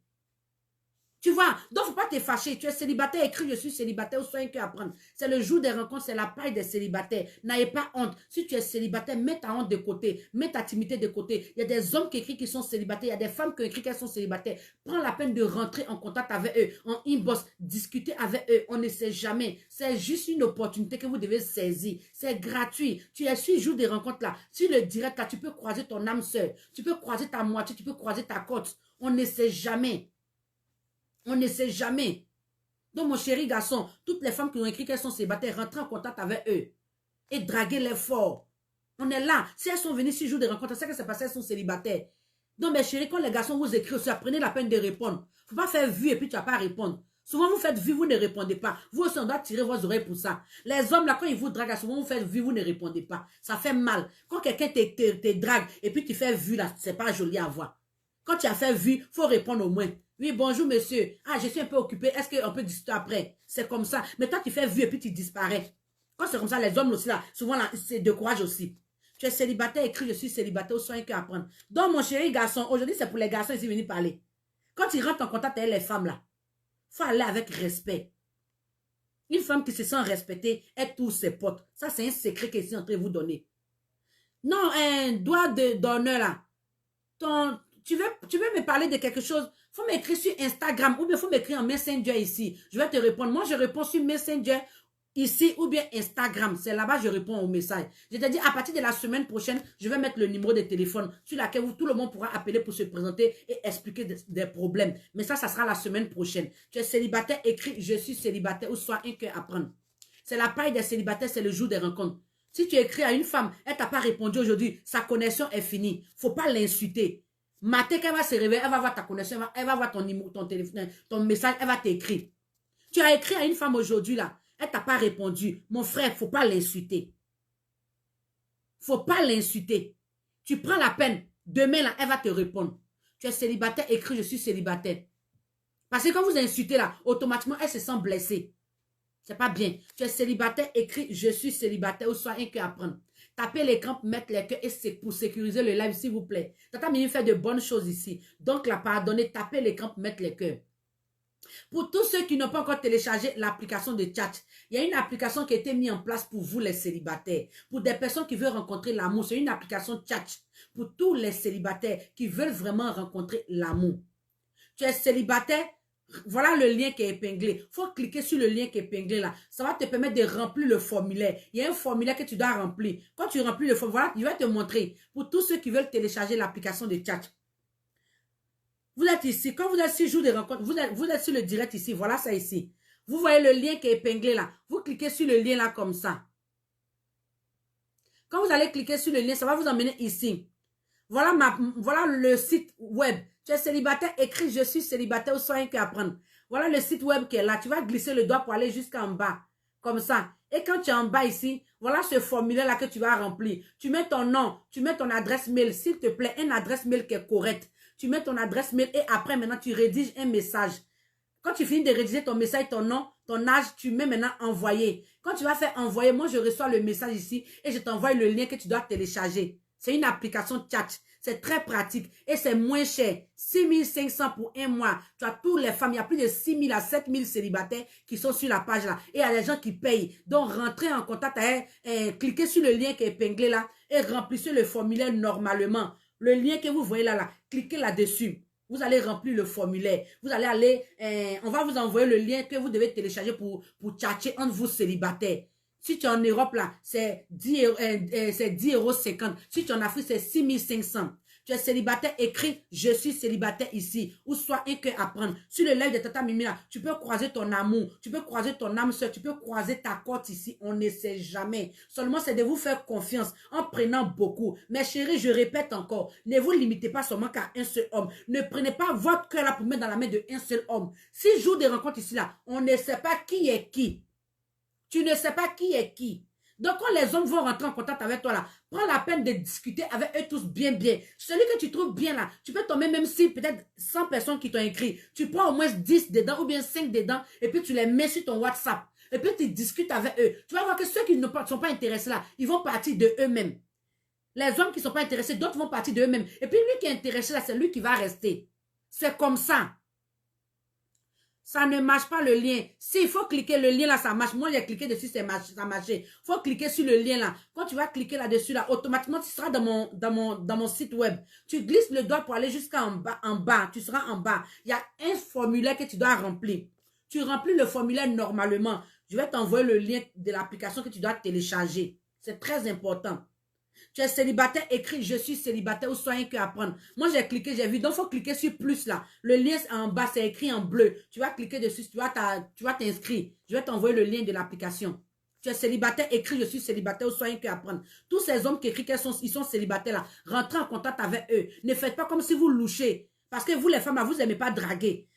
Tu vois, donc il ne faut pas te fâcher. Tu es célibataire, écris je suis célibataire ou sois un cœur à prendre. C'est le jour des rencontres, c'est la paille des célibataires. N'ayez pas honte. Si tu es célibataire, mets ta honte de côté. Mets ta timidité de côté. Il y a des hommes qui écrivent qu'ils sont célibataires. Il y a des femmes qui écrivent qu'elles sont célibataires. Prends la peine de rentrer en contact avec eux, en inbox, discuter avec eux. On ne sait jamais. C'est juste une opportunité que vous devez saisir. C'est gratuit. Tu es sur le jour des rencontres là. Sur le direct là, tu peux croiser ton âme sœur. Tu peux croiser ta moitié. Tu peux croiser ta côte. On ne sait jamais. On ne sait jamais. Donc, mon chéri garçon, toutes les femmes qui ont écrit qu'elles sont célibataires, rentrez en contact avec eux. Et draguez-les fort. On est là. Si elles sont venues 6 jours de rencontre, c'est que c'est parce qu'elles sont célibataires. Donc, mes chéris, quand les garçons vous écrivent aussi, prenez la peine de répondre. Il ne faut pas faire vu et puis tu n'as pas à répondre. Souvent, vous faites vu, vous ne répondez pas. Vous aussi, on doit tirer vos oreilles pour ça. Les hommes, là, quand ils vous draguent, souvent, vous faites vu, vous ne répondez pas. Ça fait mal. Quand quelqu'un te drague et puis tu fais vu, là, c'est pas joli à voir. Quand tu as fait vu, il faut répondre au moins. Oui, bonjour monsieur. Ah, je suis un peu occupé. Est-ce qu'on peut discuter après? C'est comme ça. Mais toi, tu fais vu et puis tu disparais. Quand c'est comme ça, les hommes aussi, là, souvent, là, c'est de courage aussi. Tu es célibataire, écris je suis célibataire, ou sois un cœur à prendre. Donc, mon chéri garçon, aujourd'hui, c'est pour les garçons ici venir parler. Quand tu rentres en contact avec les femmes, là, il faut aller avec respect. Une femme qui se sent respectée est tous ses potes. Ça, c'est un secret que je suis en train de vous donner. Non, un doigt d'honneur, là. Tu veux me parler de quelque chose? Il faut m'écrire sur Instagram ou bien il faut m'écrire en Messenger ici. Je vais te répondre. Moi, je réponds sur Messenger ici ou bien Instagram. C'est là-bas que je réponds aux messages. Je t'ai dit, à partir de la semaine prochaine, je vais mettre le numéro de téléphone sur lequel tout le monde pourra appeler pour se présenter et expliquer des problèmes. Mais ça sera la semaine prochaine. Tu es célibataire, écris je suis célibataire ou soit un cœur à prendre. C'est la paille des célibataires, c'est le jour des rencontres. Si tu écris à une femme, elle ne t'a pas répondu aujourd'hui, sa connexion est finie. Il ne faut pas l'insulter. Matin, qu'elle va se réveiller, elle va voir ta connexion, elle va voir ton numéro, ton téléphone, ton message, elle va t'écrire. Tu as écrit à une femme aujourd'hui, là, elle ne t'a pas répondu. Mon frère, il ne faut pas l'insulter. Il ne faut pas l'insulter. Tu prends la peine, demain, là, elle va te répondre. Tu es célibataire, écris, je suis célibataire. Parce que quand vous insultez, là, automatiquement, elle se sent blessée. C'est pas bien. Tu es célibataire, écris, je suis célibataire, ou soit un cœur à prendre. Tapez l'écran, mettre les cœurs et c'est pour sécuriser le live, s'il vous plaît. Tata Mimi fait de bonnes choses ici. Donc, la pardonnez, tapez l'écran, mettre les cœurs. Pour tous ceux qui n'ont pas encore téléchargé l'application de chat, il y a une application qui a été mise en place pour vous, les célibataires. Pour des personnes qui veulent rencontrer l'amour, c'est une application chat. Pour tous les célibataires qui veulent vraiment rencontrer l'amour. Tu es célibataire, Voilà le lien qui est épinglé. Il faut cliquer sur le lien qui est épinglé là. Ça va te permettre de remplir le formulaire. Il y a un formulaire que tu dois remplir. Quand tu remplis le formulaire, voilà, il va te montrer. Pour tous ceux qui veulent télécharger l'application de chat. Vous êtes ici. Quand vous êtes 6 jours de rencontre, vous êtes sur le direct ici. Voilà ça ici. Vous voyez le lien qui est épinglé là. Vous cliquez sur le lien là comme ça. Quand vous allez cliquer sur le lien, ça va vous emmener ici. Voilà le site web. Tu es célibataire, écris je suis célibataire ou sois que apprendre. Voilà le site web qui est là. Tu vas glisser le doigt pour aller jusqu'en bas. Comme ça. Et quand tu es en bas ici, voilà ce formulaire là que tu vas remplir. Tu mets ton nom, tu mets ton adresse mail. S'il te plaît, une adresse mail qui est correcte. Tu mets ton adresse mail et après maintenant tu rédiges un message. Quand tu finis de rédiger ton message, ton nom, ton âge, tu mets maintenant envoyer. Quand tu vas faire envoyer, moi je reçois le message ici et je t'envoie le lien que tu dois télécharger. C'est une application chat. C'est très pratique et c'est moins cher. 6 500 pour un mois. Tu as toutes les femmes. Il y a plus de 6 000 à 7 000 célibataires qui sont sur la page là. Et il y a des gens qui payent. Donc, rentrez en contact avec cliquez sur le lien qui est épinglé là et remplissez le formulaire normalement. Le lien que vous voyez là, cliquez là-dessus. Vous allez remplir le formulaire. Vous allez aller, on va vous envoyer le lien que vous devez télécharger pour tchatcher entre vous célibataires. Si tu es en Europe, là, c'est 10,50 €. Si tu es en Afrique, c'est 6 500. Tu es célibataire, écris « Je suis célibataire ici » ou « Soit un cœur à prendre ». Sur le live de Tata Mimi, là, tu peux croiser ton amour, tu peux croiser ton âme sœur, tu peux croiser ta côte ici. On ne sait jamais. Seulement, c'est de vous faire confiance en prenant beaucoup. Mais chérie, je répète encore, ne vous limitez pas seulement qu'à un seul homme. Ne prenez pas votre cœur là pour mettre dans la main d'un seul homme. 6 jours de rencontre ici, là, on ne sait pas qui est qui. Tu ne sais pas qui est qui. Donc, quand les hommes vont rentrer en contact avec toi, là, prends la peine de discuter avec eux tous bien. Celui que tu trouves bien, là, tu peux tomber même si peut-être 100 personnes qui t'ont écrit. Tu prends au moins 10 dedans ou bien 5 dedans et puis tu les mets sur ton WhatsApp. Et puis tu discutes avec eux. Tu vas voir que ceux qui ne sont pas intéressés là, ils vont partir de eux-mêmes. Les hommes qui ne sont pas intéressés, d'autres vont partir de eux-mêmes. Et puis lui qui est intéressé là, c'est lui qui va rester. C'est comme ça. Ça ne marche pas le lien. S'il faut cliquer le lien là, ça marche. Moi, j'ai cliqué dessus, ça marchait. Il faut cliquer sur le lien là. Quand tu vas cliquer là-dessus, là, automatiquement, tu seras dans mon site web. Tu glisses le doigt pour aller jusqu'en bas. Tu seras en bas. Il y a un formulaire que tu dois remplir. Tu remplis le formulaire normalement. Je vais t'envoyer le lien de l'application que tu dois télécharger. C'est très important. Tu es célibataire, écris « Je suis célibataire » ou « Sois un cœur à prendre ». Moi, j'ai cliqué, j'ai vu. Donc, il faut cliquer sur « Plus » là. Le lien en bas, c'est écrit en bleu. Tu vas cliquer dessus, tu vas t'inscrire. Je vais t'envoyer le lien de l'application. Tu es célibataire, écris « Je suis célibataire » ou « Sois un cœur à prendre ». Tous ces hommes qui écrivent qu'ils sont célibataires là, rentrez en contact avec eux. Ne faites pas comme si vous louchez. Parce que vous, les femmes, vous n'aimez pas draguer.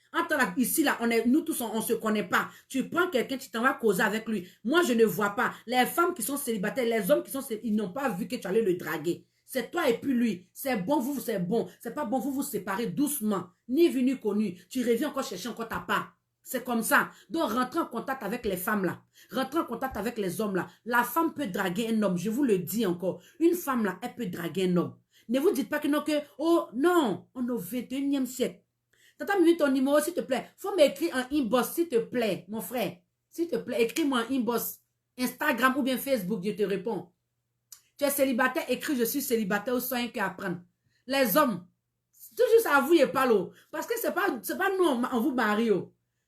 Ici, là, nous tous, on ne se connaît pas. Tu prends quelqu'un, tu t'en vas causer avec lui. Moi, je ne vois pas. Les femmes qui sont célibataires, les hommes qui sont célibataires, ils n'ont pas vu que tu allais le draguer. C'est toi et puis lui. C'est bon, vous, c'est bon. C'est pas bon, vous vous séparez doucement. Ni vu, ni connu. Tu reviens encore chercher encore ta part. C'est comme ça. Donc, rentrez en contact avec les femmes là. Rentrez en contact avec les hommes là. La femme peut draguer un homme. Je vous le dis encore. Une femme là, elle peut draguer un homme. Ne vous dites pas que non, oh non, on est au 21e siècle. Tata Mimi, ton numéro, s'il te plaît. Faut m'écrire en inbox, s'il te plaît, mon frère. S'il te plaît, écris-moi en inbox. Instagram ou bien Facebook, je te réponds. Tu es célibataire, écris « Je suis célibataire » ou « Sois un cœur à prendre ». Les hommes, toujours ça à vous et pas l'eau. Parce que c'est pas nous, on vous marie.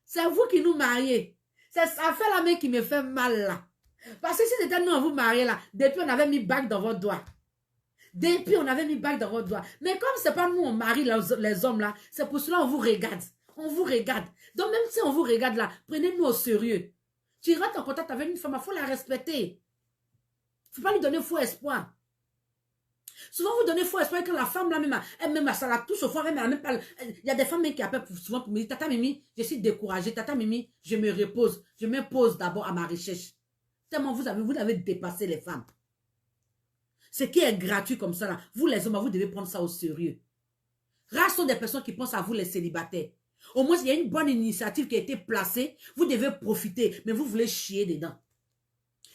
C'est vous qui nous mariez. Ça fait la main qui me fait mal là. Parce que si c'était nous, on vous mariait là, depuis on avait mis bague dans votre doigt. Depuis, on avait mis bague dans votre doigt. Mais comme c'est pas nous, on marie les hommes là, c'est pour cela on vous regarde. On vous regarde. Donc même si on vous regarde là, prenez-nous au sérieux. Tu rentres en contact avec une femme, il faut la respecter. Il ne faut pas lui donner faux espoir. Souvent, vous donnez faux espoir quand la femme là même, elle-même, ça la touche au fond, elle même pas. Il y a des femmes qui appellent souvent pour me dire, Tata Mimi, je suis découragée. Tata Mimi, je me repose. Je me pose d'abord à ma recherche. Tellement vous avez dépassé les femmes. Ce qui est gratuit comme ça, là, vous les hommes, vous devez prendre ça au sérieux. Rares sont des personnes qui pensent à vous les célibataires. Au moins, il y a une bonne initiative qui a été placée. Vous devez profiter, mais vous voulez chier dedans.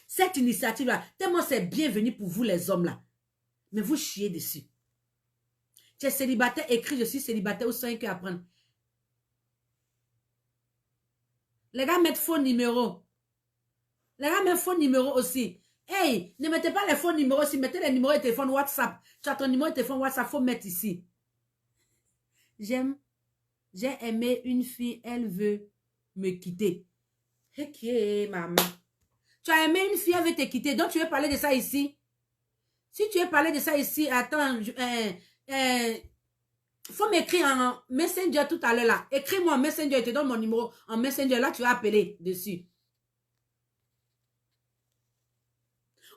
Cette initiative-là, tellement c'est bienvenu pour vous les hommes là. Mais vous chiez dessus. Tu es célibataire, écris « Je suis célibataire » ou « Sois un cœur à prendre ». Les gars mettent faux numéro. Les gars mettent faux numéro aussi. Hey, ne mettez pas les faux numéros ici, mettez les numéros de téléphone WhatsApp. Tu as ton numéro de téléphone WhatsApp, il faut mettre ici. J'aime J'ai aimé une fille, elle veut me quitter. Ok, maman. Tu as aimé une fille, elle veut te quitter. Donc, tu veux parler de ça ici? Si tu veux parler de ça ici, attends, faut m'écrire en Messenger tout à l'heure là. Écris-moi en Messenger, je te donne mon numéro en Messenger. Là, tu vas appeler dessus.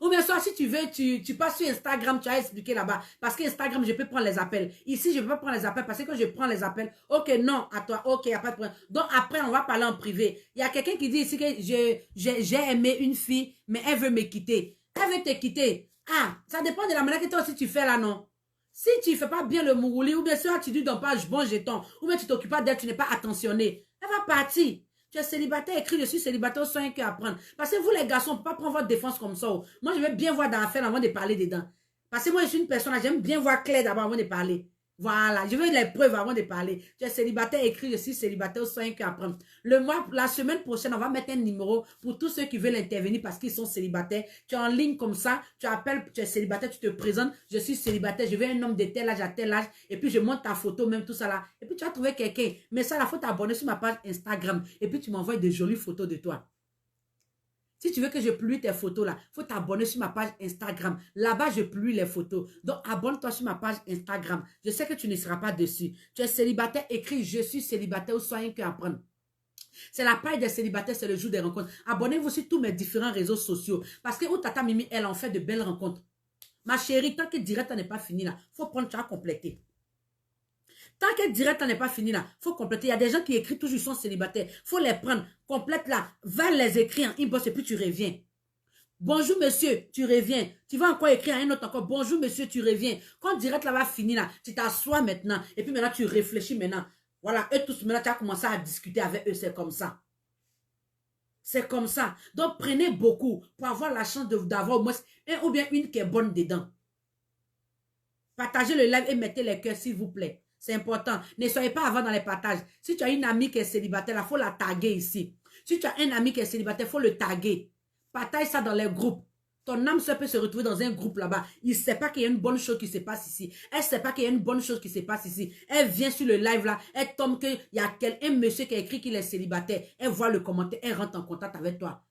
Ou bien soit, si tu veux, tu passes sur Instagram, tu as expliqué là-bas. Parce qu'Instagram, je peux prendre les appels. Ici, je ne peux pas prendre les appels parce que quand je prends les appels, ok, non, à toi, ok, il n'y a pas de problème. Donc, après, on va parler en privé. Il y a quelqu'un qui dit ici que j'ai aimé une fille, mais elle veut me quitter. Elle veut te quitter. Ah, ça dépend de la manière que toi aussi tu fais là, non? Si tu ne fais pas bien le mourouli, ou bien si tu dis dans page bon jeton, ou bien tu t'occupes pas d'elle, tu n'es pas attentionné, elle va partir. Tu es célibataire, écrit, je suis célibataire, soin un cœur à prendre. Parce que vous, les garçons, ne pouvez pas prendre votre défense comme ça. Moi, je vais bien voir dans l'affaire avant de parler dedans. Parce que moi, je suis une personne, j'aime bien voir clair d'abord avant de parler. Voilà, je veux les preuves avant de parler. Tu es célibataire, écrit, je suis célibataire, soin un cœur à prendre. La semaine prochaine, on va mettre un numéro pour tous ceux qui veulent intervenir parce qu'ils sont célibataires. Tu es en ligne comme ça, tu appelles, tu es célibataire, tu te présentes, je suis célibataire, je veux un homme de tel âge à tel âge, et puis je monte ta photo, même tout ça là. Et puis tu vas trouver quelqu'un. Mais ça, il faut t'abonner sur ma page Instagram. Et puis tu m'envoies de jolies photos de toi. Si tu veux que je publie tes photos là, il faut t'abonner sur ma page Instagram. Là-bas, je publie les photos. Donc, abonne-toi sur ma page Instagram. Je sais que tu ne seras pas dessus. Tu es célibataire, écris « Je suis célibataire » ou « Soyez que apprendre ». C'est la paille des célibataires, c'est le jour des rencontres. Abonnez-vous sur tous mes différents réseaux sociaux. Parce que où Tata Mimi, elle en fait de belles rencontres. Ma chérie, tant que direct n'est pas fini là, il faut prendre, tu as complété. Tant que direct n'est pas fini là, il faut compléter. Il y a des gens qui écrivent toujours, ils sont célibataires. Il faut les prendre, complète là, va les écrire en inbox et puis tu reviens. Bonjour monsieur, tu reviens. Tu vas encore écrire à un autre encore. Bonjour monsieur, tu reviens. Quand direct là va finir là, tu t'assois maintenant. Et puis maintenant tu réfléchis maintenant. Voilà, eux tous maintenant tu as commencé à discuter avec eux. C'est comme ça. C'est comme ça. Donc prenez beaucoup pour avoir la chance d'avoir au moins un ou bien une qui est bonne dedans. Partagez le live et mettez les cœurs s'il vous plaît. C'est important. Ne soyez pas avant dans les partages. Si tu as une amie qui est célibataire, il faut la taguer ici. Si tu as un ami qui est célibataire, il faut le taguer. Partage ça dans les groupes. Ton âme sœur peut se retrouver dans un groupe là-bas. Il ne sait pas qu'il y a une bonne chose qui se passe ici. Elle ne sait pas qu'il y a une bonne chose qui se passe ici. Elle vient sur le live là. Elle tombe qu'il y a un monsieur qui a écrit qu'il est célibataire. Elle voit le commentaire. Elle rentre en contact avec toi.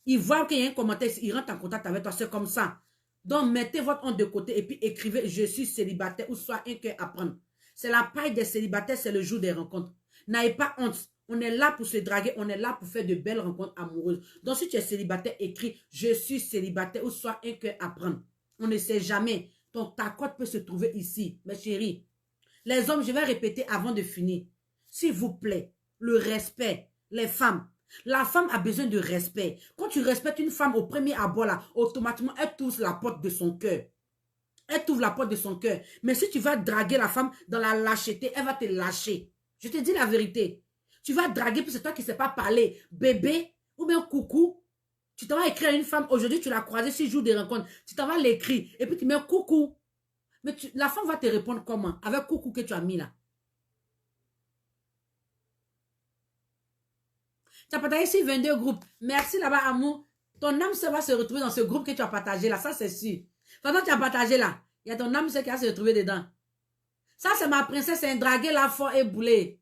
Il voit qu'il y a un commentaire. Il rentre en contact avec toi. C'est comme ça. Donc, mettez votre honte de côté et puis écrivez « Je suis célibataire » ou « Soit un cœur à prendre ». C'est la paille des célibataires, c'est le jour des rencontres. N'ayez pas honte. On est là pour se draguer, on est là pour faire de belles rencontres amoureuses. Donc, si tu es célibataire, écris « Je suis célibataire » ou « Soit un cœur à prendre ». On ne sait jamais. Ta cote peut se trouver ici, mes chéris. Les hommes, je vais répéter avant de finir. S'il vous plaît, le respect, les femmes. La femme a besoin de respect. Quand tu respectes une femme au premier abord, là, automatiquement, elle t'ouvre la porte de son cœur. Elle t'ouvre la porte de son cœur. Mais si tu vas draguer la femme dans la lâcheté, elle va te lâcher. Je te dis la vérité. Tu vas draguer, puis c'est toi qui ne sais pas parler. Bébé, ou bien coucou. Tu t'en vas écrire à une femme. Aujourd'hui, tu l'as croisée 6 jours de rencontre. Tu t'en vas l'écrire. Et puis tu mets coucou. Mais la femme va te répondre comment? Avec coucou que tu as mis là. Tu as partagé ici 22 groupes. Merci là-bas, amour. Ton âme sœur va se retrouver dans ce groupe que tu as partagé là. Ça, c'est sûr. Pendant que tu as partagé là, il y a ton âme sœur qui va se retrouver dedans. Ça, c'est ma princesse. C'est un dragué là fort et boulé.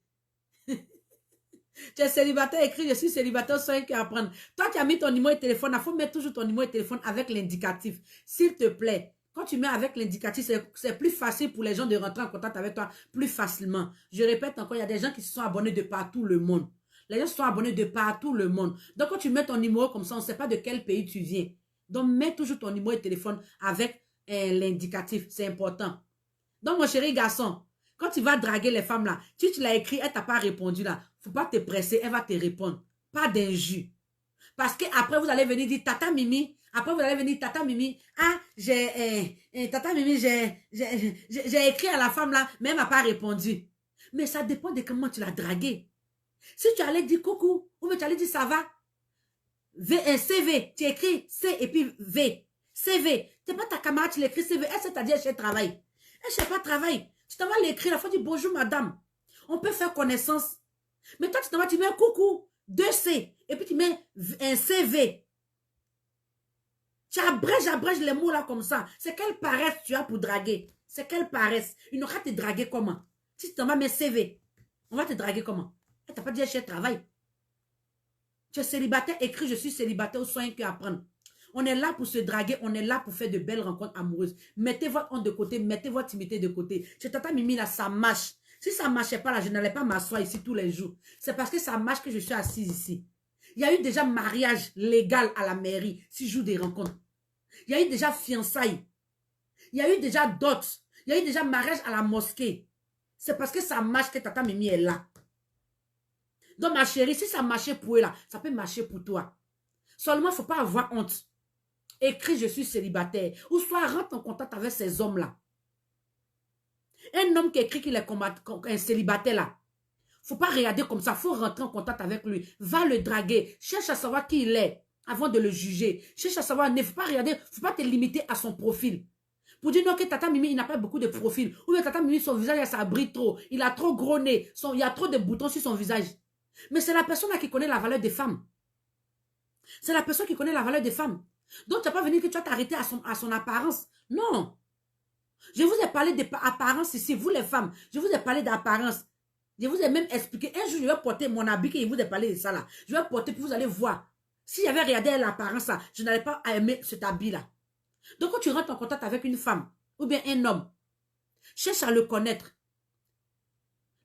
Tu es célibataire, écrit, je suis célibataire, sois un cœur à prendre. Toi, tu as mis ton numéro de téléphone. Il faut mettre toujours ton numéro de téléphone avec l'indicatif. S'il te plaît. Quand tu mets avec l'indicatif, c'est plus facile pour les gens de rentrer en contact avec toi plus facilement. Je répète encore, il y a des gens qui se sont abonnés de partout le monde. Les gens se sont abonnés de partout le monde. Donc, quand tu mets ton numéro comme ça, on ne sait pas de quel pays tu viens. Donc, mets toujours ton numéro de téléphone avec l'indicatif. C'est important. Donc, mon chéri garçon, quand tu vas draguer les femmes là, si tu l'as écrit, elle ne t'a pas répondu là, il ne faut pas te presser, elle va te répondre. Pas d'injure. Parce qu'après, vous allez venir dire, Tata Mimi, après, vous allez venir, Tata Mimi, ah, Tata Mimi, j'ai écrit à la femme là, mais elle ne m'a pas répondu. Mais ça dépend de comment tu l'as dragué. Si tu allais dire coucou, ou bien tu allais dire ça va, CV, tu écris C et puis V. CV, tu n'es pas ta camarade, tu l'écris CV, elle c'est-à-dire elle cherche travail. Elle ne cherche pas travail. Tu t'en vas l'écrire, il faut dire bonjour madame. On peut faire connaissance. Mais toi, tu t'en vas, tu mets un coucou, 2C, et puis tu mets un CV. Tu abrèges les mots là comme ça. C'est quelle paresse tu as pour draguer. C'est quelle paresse. Il n'aura te draguer comment? Si tu t'en vas, mets CV. On va te draguer comment? Tu n'as pas dit chez travail. Tu es célibataire, écris je suis célibataire ou soin que apprendre. On est là pour se draguer, on est là pour faire de belles rencontres amoureuses. Mettez votre honte de côté, mettez votre timidité de côté. Chez Tata Mimi, là, ça marche. Si ça ne marchait pas, là, je n'allais pas m'asseoir ici tous les jours. C'est parce que ça marche que je suis assise ici. Il y a eu déjà mariage légal à la mairie, si je joue des rencontres. Il y a eu déjà fiançailles. Il y a eu déjà dot. Il y a eu déjà mariage à la mosquée. C'est parce que ça marche que Tata Mimi est là. Donc, ma chérie, si ça marchait pour elle, là, ça peut marcher pour toi. Seulement, il ne faut pas avoir honte. Écris, je suis célibataire. Ou soit rentre en contact avec ces hommes-là. Un homme qui écrit qu'il est un célibataire là. Faut pas regarder comme ça. Faut rentrer en contact avec lui. Va le draguer. Cherche à savoir qui il est avant de le juger. Cherche à savoir. Ne faut pas regarder. Faut pas te limiter à son profil. Pour dire non que Tata Mimi, il n'a pas beaucoup de profil. Ou bien Tata Mimi, son visage, ça brille trop. Il a trop gros nez. Il y a trop de boutons sur son visage. Mais c'est la personne là qui connaît la valeur des femmes. C'est la personne qui connaît la valeur des femmes. Donc, tu n'as pas venu que tu vas t'arrêter à son apparence. Non. Je vous ai parlé d'apparence ici, vous les femmes. Je vous ai parlé d'apparence. Je vous ai même expliqué. Un jour, je vais porter mon habit que je vous ai parlé de ça là. Je vais porter, puis vous allez voir. Si j'avais regardé l'apparence là, je n'allais pas aimer cet habit là. Donc, quand tu rentres en contact avec une femme ou bien un homme, cherche à le connaître.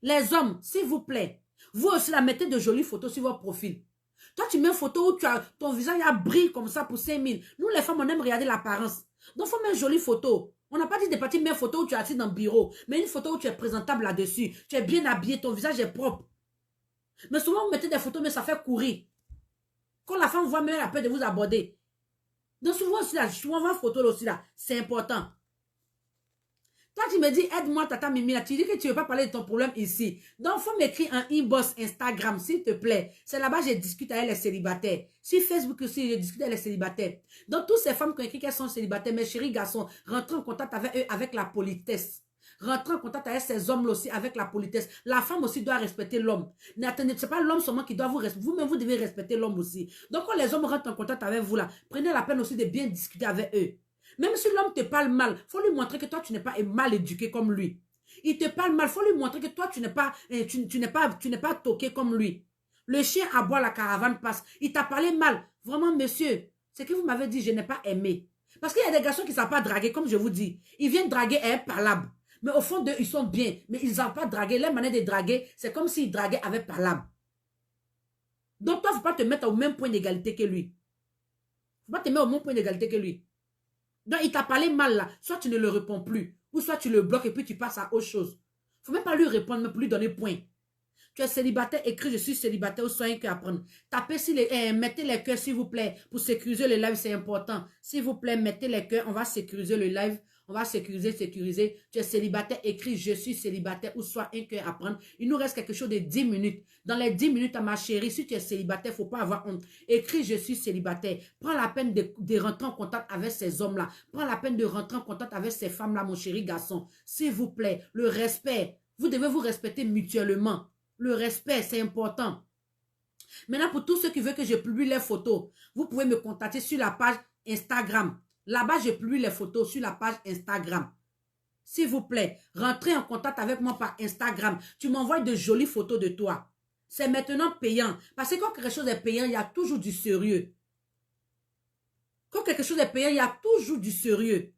Les hommes, s'il vous plaît, vous aussi la mettez de jolies photos sur votre profil. Toi, tu mets une photo où ton visage a brille comme ça pour 5000. Nous, les femmes, on aime regarder l'apparence. Donc, il faut mettre une jolie photo. On n'a pas dit de partir mettre une photo où tu es assis dans le bureau, mais une photo où tu es présentable là-dessus. Tu es bien habillé, ton visage est propre. Mais souvent, vous mettez des photos, mais ça fait courir. Quand la femme voit, même elle a peur de vous aborder. Donc, souvent aussi là, souvent, votre photo là aussi là, c'est important. Toi, tu me dis, aide-moi, Tata Mimi, là. Tu dis que tu ne veux pas parler de ton problème ici. Donc, il faut m'écrire un inbox Instagram, s'il te plaît. C'est là-bas que je discute avec les célibataires. Sur Facebook aussi, je discute avec les célibataires. Donc, toutes ces femmes qui ont écrit qu'elles sont célibataires, mes chéris garçons, rentrez en contact avec eux avec la politesse. Rentrez en contact avec ces hommes-là aussi avec la politesse. La femme aussi doit respecter l'homme. N'attendez, ce n'est pas l'homme seulement qui doit vous respecter. Vous-même, vous devez respecter l'homme aussi. Donc, quand les hommes rentrent en contact avec vous, là, prenez la peine aussi de bien discuter avec eux. Même si l'homme te parle mal, il faut lui montrer que toi, tu n'es pas mal éduqué comme lui. Il te parle mal, il faut lui montrer que toi, tu n'es pas toqué comme lui. Le chien aboie, la caravane passe. Il t'a parlé mal. Vraiment, monsieur, ce que vous m'avez dit, je n'ai pas aimé. Parce qu'il y a des garçons qui ne savent pas draguer, comme je vous dis. Ils viennent draguer impalable. Mais au fond d'eux, ils sont bien. Mais ils ne savent pas draguer. Leur manière de draguer, c'est comme s'ils draguaient avec palabre. Donc, toi, il ne faut pas te mettre au même point d'égalité que lui. Il ne faut pas te mettre au même point d'égalité que lui. Donc, il t'a parlé mal là. Soit tu ne le réponds plus. Ou soit tu le bloques et puis tu passes à autre chose. Il ne faut même pas lui répondre, mais pour lui donner point. Tu es célibataire, écris je suis célibataire ou soyez qu'à apprendre. Tapez mettez les cœurs s'il vous plaît. Pour sécuriser le live, c'est important. S'il vous plaît, mettez les cœurs. On va sécuriser le live. On va sécuriser. Tu es célibataire, écris je suis célibataire ou soit un cœur à prendre. Il nous reste quelque chose de 10 minutes. Dans les 10 minutes, à ma chérie, si tu es célibataire, il ne faut pas avoir honte. Écris je suis célibataire. Prends la peine de rentrer en contact avec ces hommes-là. Prends la peine de rentrer en contact avec ces femmes-là, mon chéri garçon. S'il vous plaît, le respect. Vous devez vous respecter mutuellement. Le respect, c'est important. Maintenant, pour tous ceux qui veulent que je publie les photos, vous pouvez me contacter sur la page Instagram. Là-bas, je publie les photos sur la page Instagram. S'il vous plaît, rentrez en contact avec moi par Instagram. Tu m'envoies de jolies photos de toi. C'est maintenant payant. Parce que quand quelque chose est payant, il y a toujours du sérieux. Quand quelque chose est payant, il y a toujours du sérieux.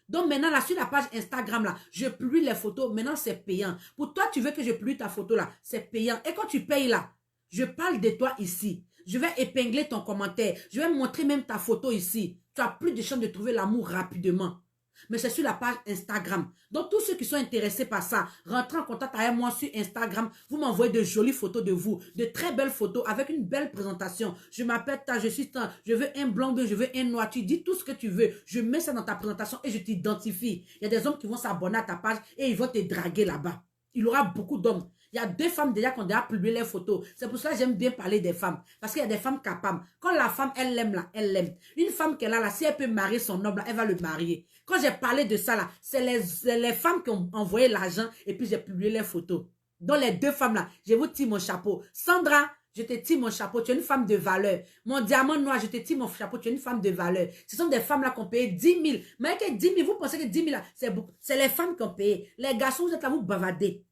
Donc maintenant, là, sur la page Instagram, là, je publie les photos. Maintenant, c'est payant. Pour toi, tu veux que je publie ta photo, là, c'est payant. Et quand tu payes, là, je parle de toi ici. Je vais épingler ton commentaire. Je vais montrer même ta photo ici. Tu as plus de chances de trouver l'amour rapidement. Mais c'est sur la page Instagram. Donc, tous ceux qui sont intéressés par ça, rentrez en contact avec moi sur Instagram. Vous m'envoyez de jolies photos de vous, de très belles photos avec une belle présentation. Je m'appelle ta, je suis ta, je veux un blanc, je veux un noir. Tu dis tout ce que tu veux. Je mets ça dans ta présentation et je t'identifie. Il y a des hommes qui vont s'abonner à ta page et ils vont te draguer là-bas. Il y aura beaucoup d'hommes. Il y a 2 femmes déjà qui ont déjà publié les photos. C'est pour ça que j'aime bien parler des femmes. Parce qu'il y a des femmes capables. Quand la femme, elle l'aime là, elle l'aime. Une femme qu'elle a là, si elle peut marier son homme là, elle va le marier. Quand j'ai parlé de ça là, c'est les femmes qui ont envoyé l'argent et puis j'ai publié les photos. Donc les 2 femmes là, je vous tire mon chapeau. Sandra, je te tire mon chapeau, tu es une femme de valeur. Mon diamant noir, je te tire mon chapeau, tu es une femme de valeur. Ce sont des femmes là qui ont payé 10 000. Mais que 10 000, vous pensez que 10 000 là, c'est beaucoup. C'est les femmes qui ont payé. Les garçons, vous êtes là, vous bavardez.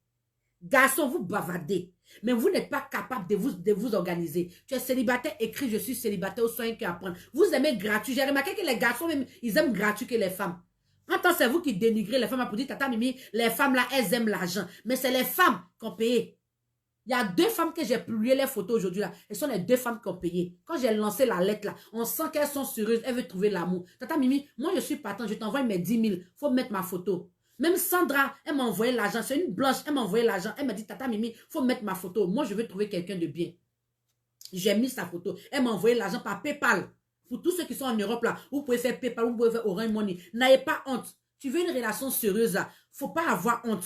Garçon, vous bavardez. Mais vous n'êtes pas capable de vous organiser. Tu es célibataire, écrit, je suis célibataire, au soin qui apprendre. Vous aimez gratuit. J'ai remarqué que les garçons, même, ils aiment gratuit que les femmes. Pourtant, c'est vous qui dénigrez les femmes pour dire, tata Mimi, les femmes là, elles aiment l'argent. Mais c'est les femmes qui ont payé. Il y a 2 femmes que j'ai publié les photos aujourd'hui là. Ce sont les 2 femmes qui ont payé. Quand j'ai lancé la lettre là, on sent qu'elles sont sérieuses. Elles veulent trouver l'amour. Tata Mimi, moi je suis partant. Je t'envoie mes 10 000. Faut mettre ma photo. Même Sandra, elle m'a envoyé l'argent. C'est une blanche, elle m'a envoyé l'argent. Elle m'a dit, tata Mimi, faut mettre ma photo. Moi, je veux trouver quelqu'un de bien. J'ai mis sa photo. Elle m'a envoyé l'argent par PayPal. Pour tous ceux qui sont en Europe là, vous pouvez faire PayPal, vous pouvez faire Orange Money. N'ayez pas honte. Tu veux une relation sérieuse là, faut pas avoir honte.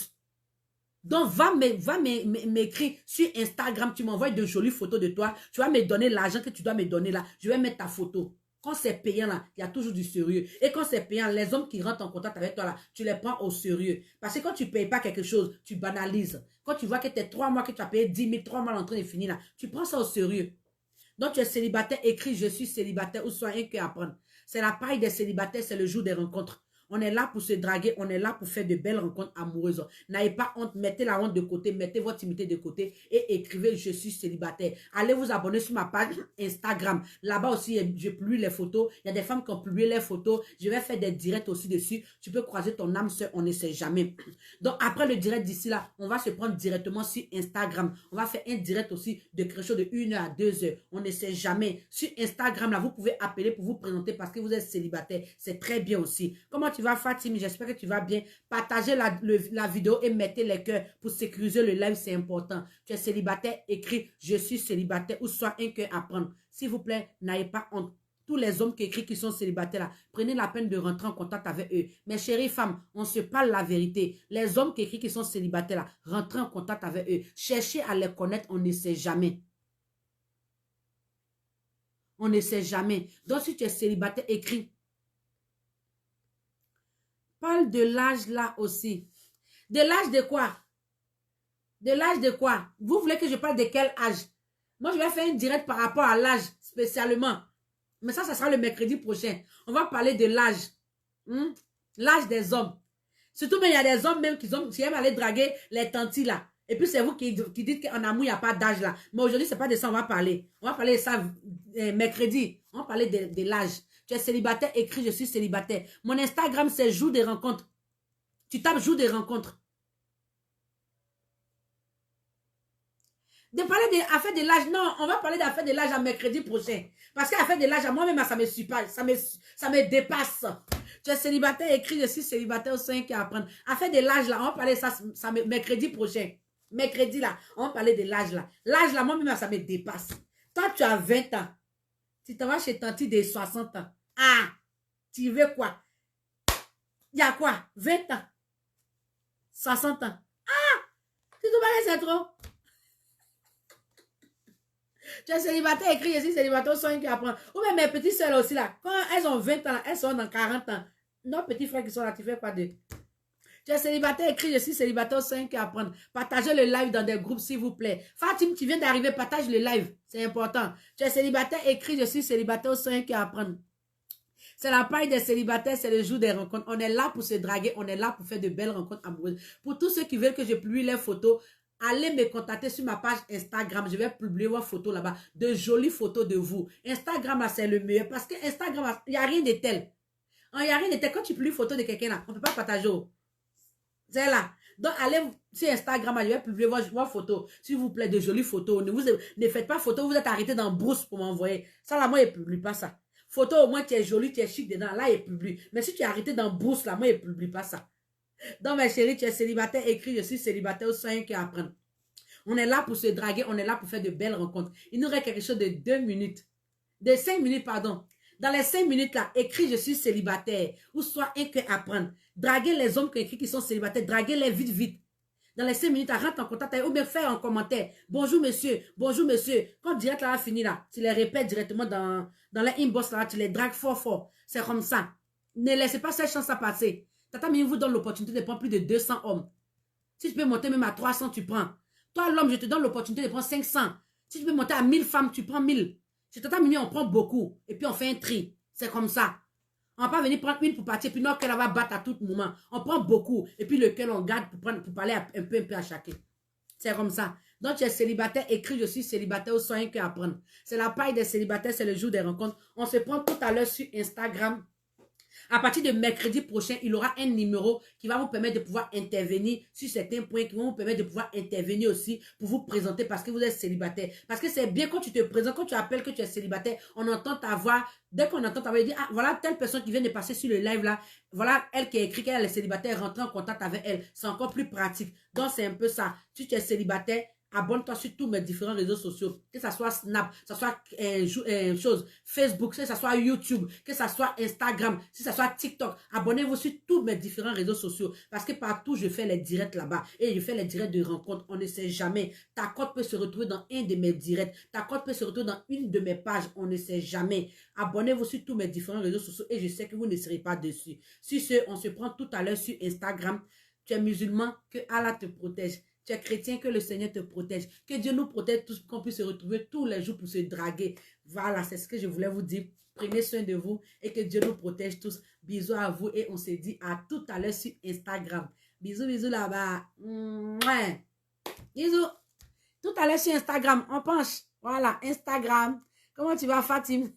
Donc, va m'écrire sur Instagram. Tu m'envoies de jolies photos de toi. Tu vas me donner l'argent que tu dois me donner là. Je vais mettre ta photo. Quand c'est payant là, il y a toujours du sérieux. Et quand c'est payant, les hommes qui rentrent en contact avec toi là, tu les prends au sérieux. Parce que quand tu ne payes pas quelque chose, tu banalises. Quand tu vois que tu es 3 mois que tu as payé 10 000, 3 mois en train de finir là, tu prends ça au sérieux. Donc, tu es célibataire, écris je suis célibataire ou soit un que apprendre. C'est la paille des célibataires, c'est le jour des rencontres. On est là pour se draguer, on est là pour faire de belles rencontres amoureuses. N'ayez pas honte, mettez la honte de côté, mettez votre timidité de côté et écrivez « Je suis célibataire ». Allez vous abonner sur ma page Instagram. Là-bas aussi, je publie les photos. Il y a des femmes qui ont publié les photos. Je vais faire des directs aussi dessus. Tu peux croiser ton âme sœur, on ne sait jamais. Donc, après le direct d'ici là, on va se prendre directement sur Instagram. On va faire un direct aussi de quelque chose de 1 heure à 2 heures. On ne sait jamais. Sur Instagram, là, vous pouvez appeler pour vous présenter parce que vous êtes célibataire. C'est très bien aussi. Comment tu vas, Fatim? J'espère que tu vas bien. Partagez la vidéo et mettez les cœurs pour sécuriser le live, c'est important. Tu es célibataire, écris « Je suis célibataire » ou soit un cœur à prendre. S'il vous plaît, n'ayez pas honte. Tous les hommes qui écrivent qui sont célibataires là, prenez la peine de rentrer en contact avec eux. Mes chéries femmes, on se parle la vérité. Les hommes qui écrivent qui sont célibataires là, rentrez en contact avec eux. Cherchez à les connaître, on ne sait jamais. On ne sait jamais. Donc si tu es célibataire, écris. Parle de l'âge là aussi. De l'âge de quoi? De l'âge de quoi? Vous voulez que je parle de quel âge? Moi, je vais faire une direct par rapport à l'âge, spécialement. Mais ça sera le mercredi prochain. On va parler de l'âge. L'âge des hommes. Surtout, mais il y a des hommes même qui aiment aller draguer les tantis là. Et puis, c'est vous qui dites qu'en amour, il n'y a pas d'âge là. Mais aujourd'hui, ce n'est pas de ça on va parler. On va parler de ça mercredi. On va parler de l'âge. Tu es célibataire, écris je suis célibataire. Mon Instagram, c'est jour des rencontres. Tu tapes jour des rencontres. De parler d'affaires de l'âge, non, on va parler d'affaires de l'âge à mercredi prochain. Parce qu'affaires de l'âge, à moi-même, ça me suit pas, ça me dépasse. Tu es célibataire, écris je suis célibataire au 5 à apprendre. Affaires de l'âge, là, on va parler de ça mercredi prochain. Mercredi, là, on va parler de l'âge, là. L'âge, là, moi-même, ça me dépasse. Toi, tu as 20 ans. Tu t'en vas chez Tanti de 60 ans. Ah, tu veux quoi? Il y a quoi? 20 ans. 60 ans. Ah, tu te parles, c'est trop. Tu es célibataire, écrit ici, célibataire, sont qui apprennent. Ou même mes petites soeurs aussi là, quand elles ont 20 ans, elles sont dans 40 ans. Nos petits frères qui sont là, tu fais quoi de? Tu es célibataire, écrit je suis célibataire, 5 à apprendre. Partagez le live dans des groupes, s'il vous plaît. Fatim, tu viens d'arriver, partage le live. C'est important. Tu es célibataire, écrit je suis célibataire, 5 à apprendre. C'est la paille des célibataires, c'est le jour des rencontres. On est là pour se draguer, on est là pour faire de belles rencontres amoureuses. Pour tous ceux qui veulent que je publie les photos, allez me contacter sur ma page Instagram. Je vais publier vos photos là-bas. De jolies photos de vous. Instagram, c'est le meilleur. Parce que Instagram, il n'y a rien de tel. Il n'y a rien de tel. Quand tu publies une photo de quelqu'un là, on ne peut pas partager. C'est là. Donc, allez sur Instagram, je vais publier vos photos. S'il vous plaît, de jolies photos. Ne faites pas photo, vous êtes arrêté dans brousse pour m'envoyer. Ça, là, moi, je ne publie pas ça. Photo, au moins, tu es jolie, tu es chic dedans. Là, il publie. Mais si tu es arrêté dans brousse, là, moi, je ne publie pas ça. Donc, mes chéris, tu es célibataire, écris, je suis célibataire, au sein qui apprend. On est là pour se draguer, on est là pour faire de belles rencontres. Il nous reste quelque chose de 2 minutes. De 5 minutes, pardon. Dans les 5 minutes là, écris, je suis célibataire. Ou soit un que apprendre. Draguer les hommes qui écrivent qui sont célibataires. Draguer-les vite, vite. Dans les 5 minutes, rentre en contact avec, ou bien faire un commentaire. Bonjour monsieur, bonjour monsieur. Quand direct là va finir là, tu les répètes directement dans les inbox là, tu les dragues fort, fort. C'est comme ça. Ne laissez pas cette chance à passer. Tata Mimi vous donne l'opportunité de prendre plus de 200 hommes. Si tu peux monter même à 300, tu prends. Toi, l'homme, je te donne l'opportunité de prendre 500. Si tu peux monter à 1000 femmes, tu prends 1000. Chez Tata Mimi, on prend beaucoup. Et puis, on fait un tri. C'est comme ça. On ne va pas venir prendre une pour partir, puis notre cœur va battre à tout moment. On prend beaucoup. Et puis, lequel on garde pour parler un peu à chacun. C'est comme ça. Donc, tu es célibataire, écris je suis célibataire ou soyez que apprendre. C'est la paille des célibataires, c'est le jour des rencontres. On se prend tout à l'heure sur Instagram. À partir de mercredi prochain, il y aura un numéro qui va vous permettre de pouvoir intervenir sur certains points, qui vont vous permettre de pouvoir intervenir aussi pour vous présenter parce que vous êtes célibataire. Parce que c'est bien quand tu te présentes, quand tu appelles que tu es célibataire, on entend ta voix. Dès qu'on entend ta voix, on dit, ah, voilà telle personne qui vient de passer sur le live là. Voilà elle qui a écrit qu'elle est célibataire, rentrer en contact avec elle. C'est encore plus pratique. Donc, c'est un peu ça. Si tu es célibataire, abonne-toi sur tous mes différents réseaux sociaux, que ce soit Snap, que ce soit Facebook, que ce soit YouTube, que ce soit Instagram, que ce soit TikTok. Abonnez-vous sur tous mes différents réseaux sociaux parce que partout, je fais les directs là-bas et je fais les directs de rencontres. On ne sait jamais. Ta cote peut se retrouver dans un de mes directs. Ta cote peut se retrouver dans une de mes pages. On ne sait jamais. Abonnez-vous sur tous mes différents réseaux sociaux et je sais que vous ne serez pas dessus. Sur ce, on se prend tout à l'heure sur Instagram. Tu es musulman, que Allah te protège. Tu es chrétien, que le Seigneur te protège. Que Dieu nous protège tous, qu'on puisse se retrouver tous les jours pour se draguer. Voilà, c'est ce que je voulais vous dire. Prenez soin de vous et que Dieu nous protège tous. Bisous à vous et on se dit à tout à l'heure sur Instagram. Bisous, bisous là-bas. Bisous. Tout à l'heure sur Instagram, on penche. Voilà, Instagram. Comment tu vas, Fatim?